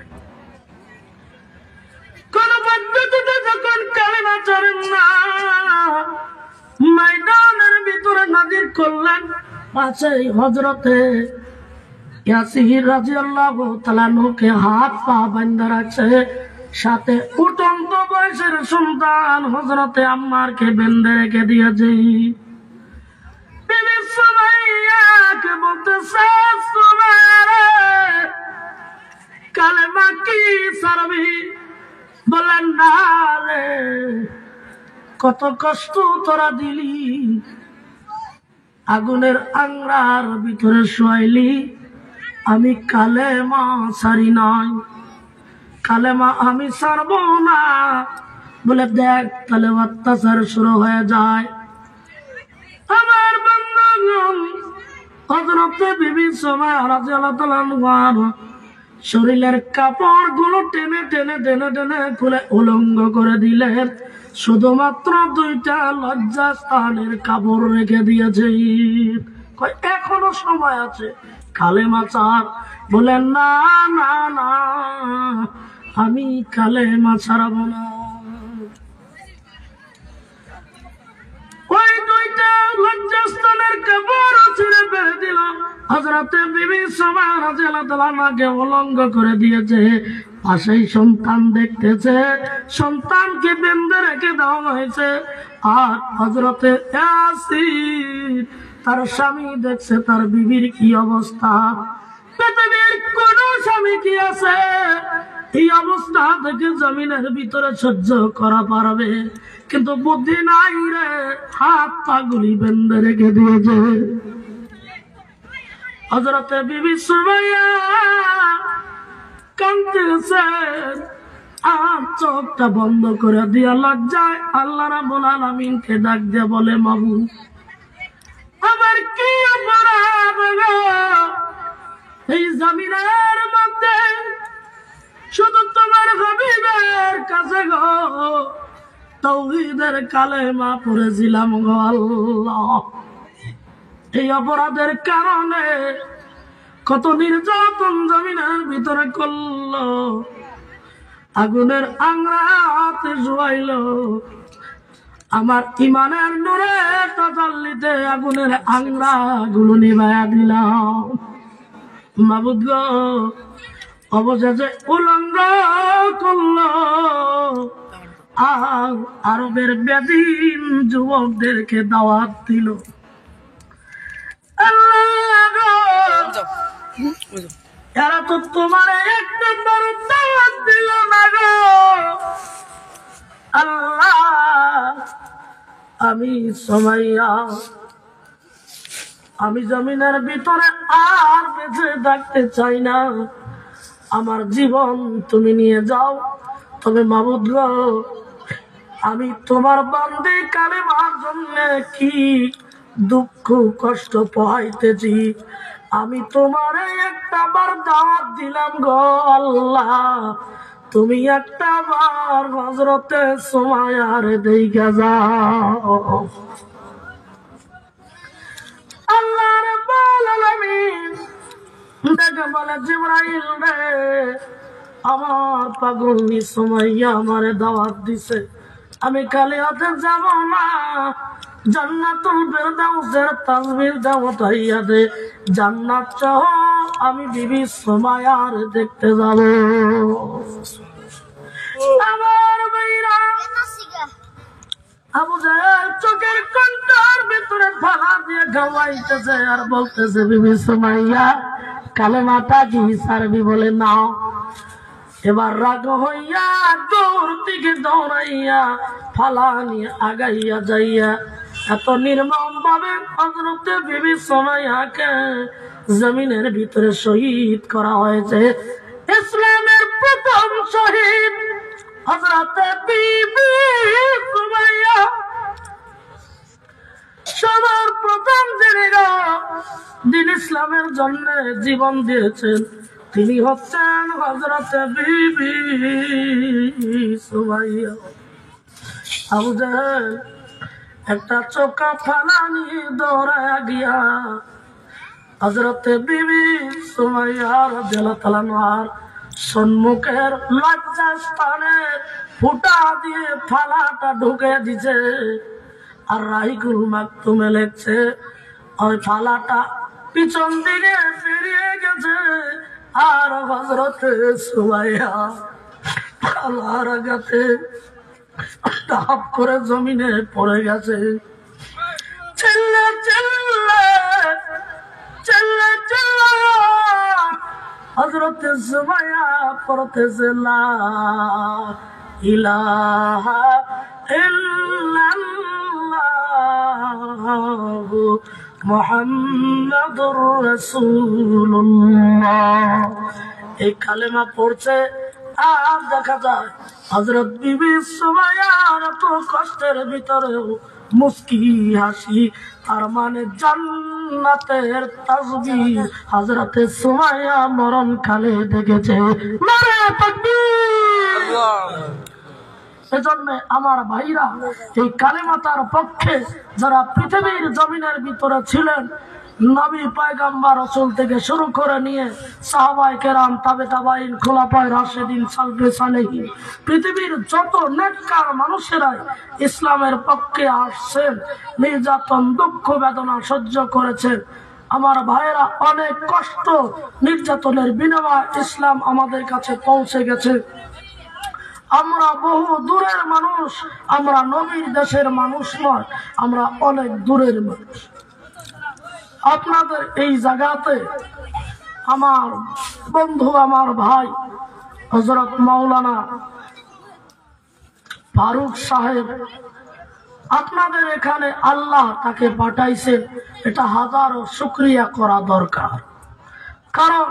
A: কোন পদ্ধতিতে যখন কালেমা ছাড়েন না, ময়দানের ভিতরে নাজির করলেন। পাশে হযরতে ইয়াসির রাদিয়াল্লাহু তাআলা আনহুকে হাত পা বাঁধা রাখছে, সাথে উঠন্ত বয়সের সন্তান হযরতে আম্মারকে বেঁধে রেখে দিয়েছে। বিবি সুমাইয়াকে বলতেছে, সুমাইয়া কালেমা কি ছাড়বি? বলেন না রে, কত কষ্ট তোরা দিলি, আগুনের আংরার ভিতরে শোয়াইলি, আমি কালেমা ছাড়ি নাই, কালেমা আমি ছাড়বো না। বলে দেখ তাহলে অত্যাচার শুরু হয়ে যায়। আমার বন্ধুগণ, হযরতে বিবি সুমাইয়া রাদিয়াল্লাহু তাআলা আনহা শরীরের কাপড় গুলো টেনে টেনে টেনে টেনে খুলে উলঙ্গ করে দিলেন, শুধুমাত্র দুইটা লজ্জাস্থানের কাপড় রেখে দিয়েছে। কয় এখনো সময় আছে, কালেমা ছাড়। বলেন না না না, আমি কালেমা ছাড়াবো না। ওই দুইটা লজ্জাস্থানের কাপড় ছিঁড়ে ফেলে দিল। হযরতে বিবি সুমাইয়া রাদিয়াল্লাহু তাআলা আনহাকে উলঙ্গ করে দিয়েছে। পাশেই সন্তান দেখতেছে, সন্তানকে বেঁধে রেখে দেওয়া হয়েছে। আর হযরতে ইয়াসিন তার স্বামী দেখছে তার বিবির কি অবস্থা। পৃথিবীর কোন স্বামী কি আছে এই অবস্থা থেকে জমিনের ভিতরে সহ্য করা পারবে? কিন্তু বুদ্ধি নাই রে, হাত পাগুলি বেঁধে রেখে দিয়েছে। হযরতে বিবি সুমাইয়া কাঁদতেছেন আর চোখটা বন্ধ করে দিয়া লজ্জায় আল্লাহ রাব্বুল আলামিনকে ডাক দিয়ে বলে, মাবুদ আমার কি অপরাধ গো? এই জমিনের মধ্যে শুধু তোমার হাবিবের কাছে গো তাওহীদের কালেমা পড়েছিলাম গো আল্লাহ। এই অপরাধের কারণে কত নির্যাতন জমিনের ভিতরে করলো, আগুনের আংরাতে জুয়াইলো। আমার ইমানের নূরে তাজাল্লিতে আগুনের আংরা গুলো নিভাইয়া দিলাম। মাবুদ গো, অবশেষে উলঙ্গ করলো আর আরবের বেদিন যুবকদেরকে দাওয়াত দিল। এরা তো তোমার এক নম্বর দাওয়াত দিল না গো আল্লাহ। আমি সুমাইয়া, আমি জমিনের ভিতরে আর বেঁচে থাকতে চাই না, আমার জীবন তুমি নিয়ে যাও। তবে মাবুদ গো, আমি তোমার বান্দী কালেমার জন্য কি দুঃখ কষ্ট পোহাইতেছি, আমি তোমারে একটা বার দাওয়াত দিলাম গো আল্লাহ, তুমি একটা বার হযরতে সুমাইয়ার দেইখা যাও। আল্লাহ রাব্বুল আলামিন দেখে বলে, জিবরাইল রে, আমার পাগলনি সুমাইয়া আমারে দাওয়াত দিছে, আমি খালি হাতে যাব না। জান্নাতুল ফেরদাউসের তাজবির দাওয়াত হইয়া দে, জান্নাত সহ আমি বিবি সুমাইয়ার দেখতে যাব। আমার ভাইরা, আবু জাহেল চোখের কোণটার ভিতরে ফালা দিয়ে গাওয়াইতেছে আর বলতেছে, বিবি সুমাইয়া কালেমাটা কি সারবি? বলে না। এবার রাগ হইয়া দূর থেকে দৌড়াইয়া ফালা নিয়ে আগাইয়া যাইয়া এত নির্মম ভাবে হযরতে বিবি সুমাইয়াকে জমিনের ভিতরে শহীদ করা হয়েছে। ইসলামের প্রথম শহীদ হযরতে বিবি সুমাইয়া, সবার প্রথম যিনি দিন ইসলামের জন্য জীবন দিয়েছেন তিনি হচ্ছেন হযরতে বিবি সুমাইয়া। আবু জাহেল একটা চোখা ফালা নিয়ে দৌড়ায়া গিয়া হযরতে বিবি সুমাইয়া রাদিয়াল্লাহু তাআলা আনহার সম্মুখের লজ্জাস্থানে ফুটা দিয়ে ফালাটা ঢুকে দিছে। আর রাহিকুল মাকতুমে লেখছে, ওই ফালাটা পিছন দিকে ফিরিয়ে গেছে আর হযরতে সুমাইয়া ফালার আঘাতে টাপ করে জমিনে পড়ে গেছে। চিল্লা চিল্লা চিল্লা চিল্লা হযরতে সুমাইয়া পড়তেছে, লা ইলাহা ইল্লাল্লাহ মুহাম্মাদুর রাসূলুল্লাহ। এই কালেমা পড়ছে আর দেখা যায় হযরত বিবি সুমাইয়ার এত কষ্টের ভিতরেও মুস্কি হাসি, তার মানে জান্নাতের তাসবিহ হযরতে সুমাইয়া মরণ কালে দেখেছে। নারে তাকবীর! এজন্য আমার ভাইরা, এই কালেমাতার পক্ষে যারা পৃথিবীর জমিনের ভিতরে ছিলেন, নবী পয়গম্বর রাসূল থেকে শুরু করে নিয়ে সাহাবায়ে কেরাম, তাবে তাবাইন, খুলাফায়ে রাশিদিন, সালফে সালেহিন, পৃথিবীর যত নেককার মানুষেরাই ইসলামের পক্ষে আসছেন, নির্যাতন দুঃখ বেদনা সহ্য করেছেন। আমার ভাইরা, অনেক কষ্ট নির্যাতনের বিনিময়ে ইসলাম আমাদের কাছে পৌঁছে গেছে। আমরা বহু দূরের মানুষ, আমরা নবীর দেশের মানুষ নয়, আমরা অনেক দূরের মানুষ। আপনাদের এই জায়গাতে আমার বন্ধু, আমার ভাই হযরত মাওলানা ফারুক সাহেব, আপনাদের এখানে আল্লাহ তাকে পাঠাইছেন, এটা হাজারো শুকরিয়া করা দরকার। কারণ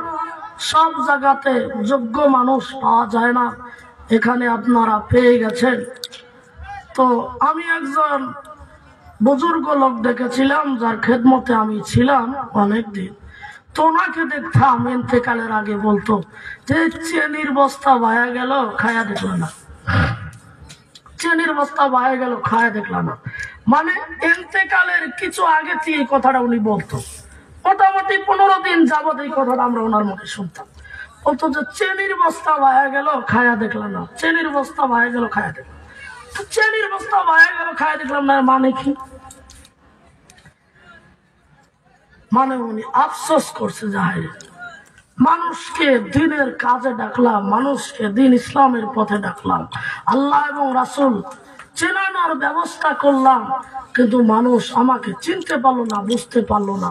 A: সব জায়গাতে যোগ্য মানুষ পাওয়া যায় না, এখানে আপনারা পেয়ে গেছেন। তো আমি একজন বুজুর্গ লোক দেখেছিলাম, যার খেদমতে আমি ছিলাম অনেকদিন। তো ওনাকে দেখতাম ইন্তেকালের আগে বলতো যে চেনির বস্তা বায়া গেল, খায়া দেখলাম না, চেনির বস্তা বায়া গেল, খায়া দেখলাম না। মানে ইন্তেকালের কিছু আগে থেকে এই কথাটা উনি বলতো। মোটামুটি 15 দিন যাবত এই কথাটা আমরা ওনার মুখে শুনতাম। বলতো যে চেনির বস্তা বায়া গেল, খায়া দেখলাম না, চেনির বস্তা বায়া গেল, খায়া দেখলাম। চেনির বস্তা বায়া গেল, খায়া দেখলাম না, মানে কি? মানে উনি আফসোস করছে যে মানুষকে দিনের কাজে ডাকলাম, মানুষকে দিন ইসলামের পথে ডাকলাম, আল্লাহ এবং রাসূল চেনানোর ব্যবস্থা করলাম, কিন্তু মানুষ আমাকে চিনতে পারলো না, বুঝতে পারলো না।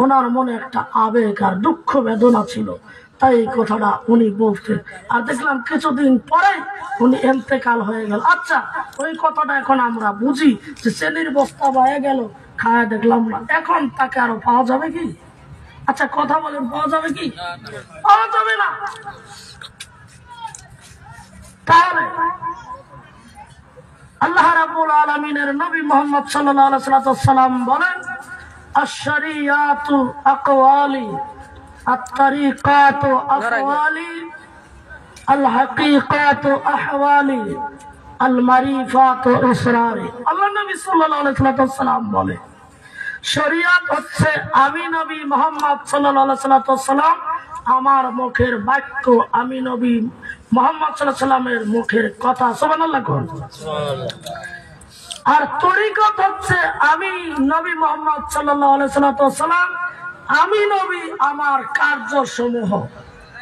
A: ওনার মনে একটা আবেগ আর দুঃখ বেদনা ছিল, তাই এই কথাটা উনি বলতেন। আর দেখলাম কিছুদিন পরে উনি ইন্তেকাল হয়ে গেল। আচ্ছা, ওই কথাটা এখন আমরা বুঝি যে চেনির বস্তা বয়ে গেল, খায়া দেখলাম না, এখন তাকে আরো পাওয়া যাবে কি? আচ্ছা কথা বলেন, পাওয়া যাবে কি? পাওয়া যাবে না। তাহলে আল্লাহ রাব্বুল আলামিনের নবী মুহাম্মদ সাল্লাল্লাহু আলাইহি ওয়াসাল্লাম বলেন, আশ-শরিয়াতু আকওয়ালি, আত-তারিকাতু আফওয়ালি, আল-হাকীকাতু আহওয়ালি, আল-মারিফাতু ইসরারি। আল্লাহ নবী সাল্লাল্লাহু আলাইহি ওয়াসাল্লাম বলে, শরিয়াত হচ্ছে আমি নবী মুহাম্মদ সাল্লাল্লাহু আলাইহি ওয়াসাল্লাম আমার মুখের বাক্য, আমি নবী মুহাম্মদ সাল্লাল্লাহু আলাইহি ওয়াসাল্লামের মুখের কথা। সুবহানাল্লাহ। আর তরিকত হচ্ছে আমি নবী মুহাম্মদ সাল্লাল্লাহু আলাইহি ওয়াসাল্লাম, আমি নবী আমার কার্যসমূহ,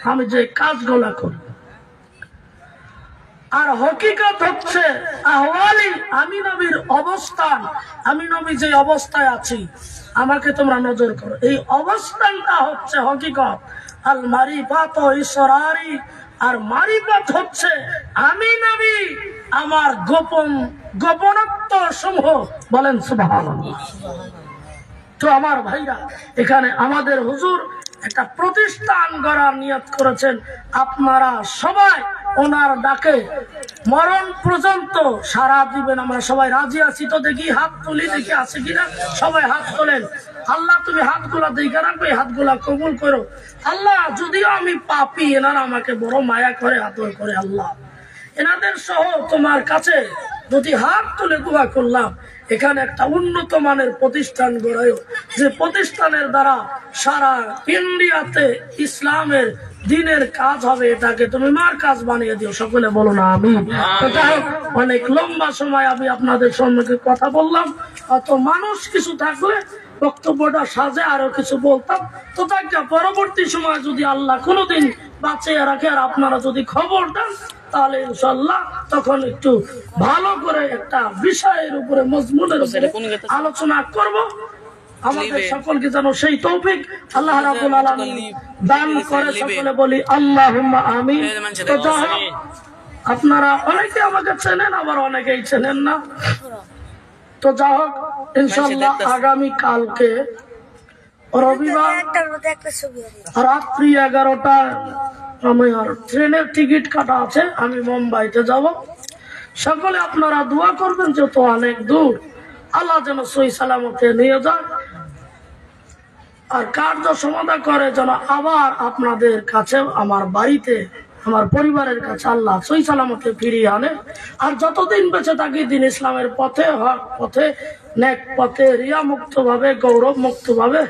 A: আমি যে কাজগুলো করি। আর হকিকত হচ্ছে আহওয়ালি, আমি নবীর অবস্থান, আমি নবী যে অবস্থায় আছি আমাকে তোমরা নজর করো, এই অবস্থানটা হচ্ছে হকিকত। আল মারিফাত ইসরারি, আর মারিফাত হচ্ছে আমি নবী আমার গোপনত্ব সমূহ। বলেন সুবহানাল্লাহ। তো আমার ভাইরা, এখানে আমাদের হুজুর একটা প্রতিষ্ঠান গড়ার নিয়ত করেছেন। আপনারা সবাই ওনার ডাকে মরণ পর্যন্ত সারা দিবেন। আমরা সবাই রাজি আছি তো? দেখি হাত তুলি, দেখি আছে কিনা। সবাই হাত তোলেন। আল্লাহ তুমি হাতগুলা দেখে রাখবে, হাতগুলা কবুল করো। আল্লাহ যদিও আমি পাপী, এনারা আমাকে বড় মায়া করে, আদর করে। আল্লাহ এনাদের সহ তোমার কাছে যদি হাত তুলে দোয়া করলাম, এখানে একটা উন্নত মানের প্রতিষ্ঠান গড়ায়, যে প্রতিষ্ঠানের দ্বারা সারা ইন্ডিয়াতে ইসলামের দিনের কাজ হবে, এটাকে তুমি মার কাজ বানিয়ে দিও। সকলে বলো না আমিন। অনেক লম্বা সময় আমি আপনাদের সম্মুখে কথা বললাম, অত মানুষ কিছু থাকলে বক্তব্যটা সাজে আরো কিছু বলতাম। তো তাকে পরবর্তী সময় যদি আল্লাহ কোনোদিন বাঁচিয়ে রাখে আর আপনারা যদি খবর দেন, তাহলে ইনশাআল্লাহ তখন একটু ভালো করে একটা বিষয়ের উপরে, মজমুনের উপরে আলোচনা করব। আমাদের সকলকে যেন সেই তৌফিক আল্লাহ রাব্বুল আলামিন দান করে। সকলে বলি আল্লাহুম্মা আমিন। তো আপনারা অনেকে আমাকে চেনেন, আবার অনেকেই চেনেন না। তো যা হোক ইনশাল্লাহ আগামী কালকে রবিবার রাত্রি 11টায় আমার ট্রেনের টিকিট কাটা আছে, আমি মুম্বাইতে যাব। সকলে আপনারা দোয়া করবেন, যেহেতু অনেক দূর, আল্লাহ যেন সহি সালামতে নিয়ে যায় আর কার্য সমাধান করে, যেন আবার আপনাদের কাছে, আমার বাড়িতে, আমার পরিবারের কাছে আল্লাহ সহি সালামতে ফিরিয়ে আনে। আর যতদিন বেঁচে থাকি দিন ইসলামের পথে, হক পথে, নেক পথে, রিয়া মুক্ত ভাবে, গৌরব মুক্ত ভাবে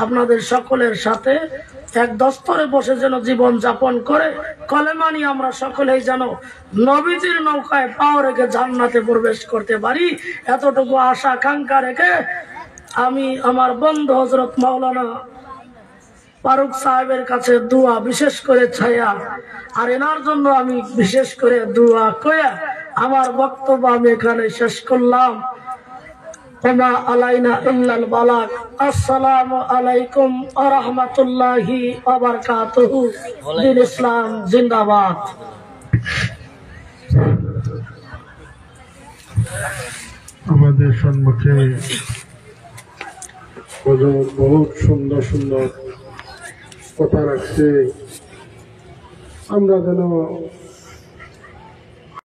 A: আপনাদের সকলের সাথে এক দস্তরে বসে যেন জীবন যাপন করে কলেমানি আমরা সকলেই যেন নবীজির নৌকায় পাও রেখে জান্নাতে প্রবেশ করতে পারি, এতটুকু আশা আকাঙ্ক্ষা রেখে আমি আমার বন্ধু হযরত মাওলানা ফারুক সাহেবের কাছে দোয়া, বিশেষ করে ছায়া, আর এনার জন্য আমি বিশেষ করে দোয়া করে আমার বক্তব্য আমি এখানে শেষ করলাম। ওমা আলাইনা ইল্লাল বালাগ। আসসালামু আলাইকুম ওয়া রাহমাতুল্লাহি ওয়া বারাকাতুহু। দিন ইসলাম জিন্দাবাদ।
C: আমাদের সম্মুখে বহুত সুন্দর সুন্দর কথা রাখছে, আমরা যেন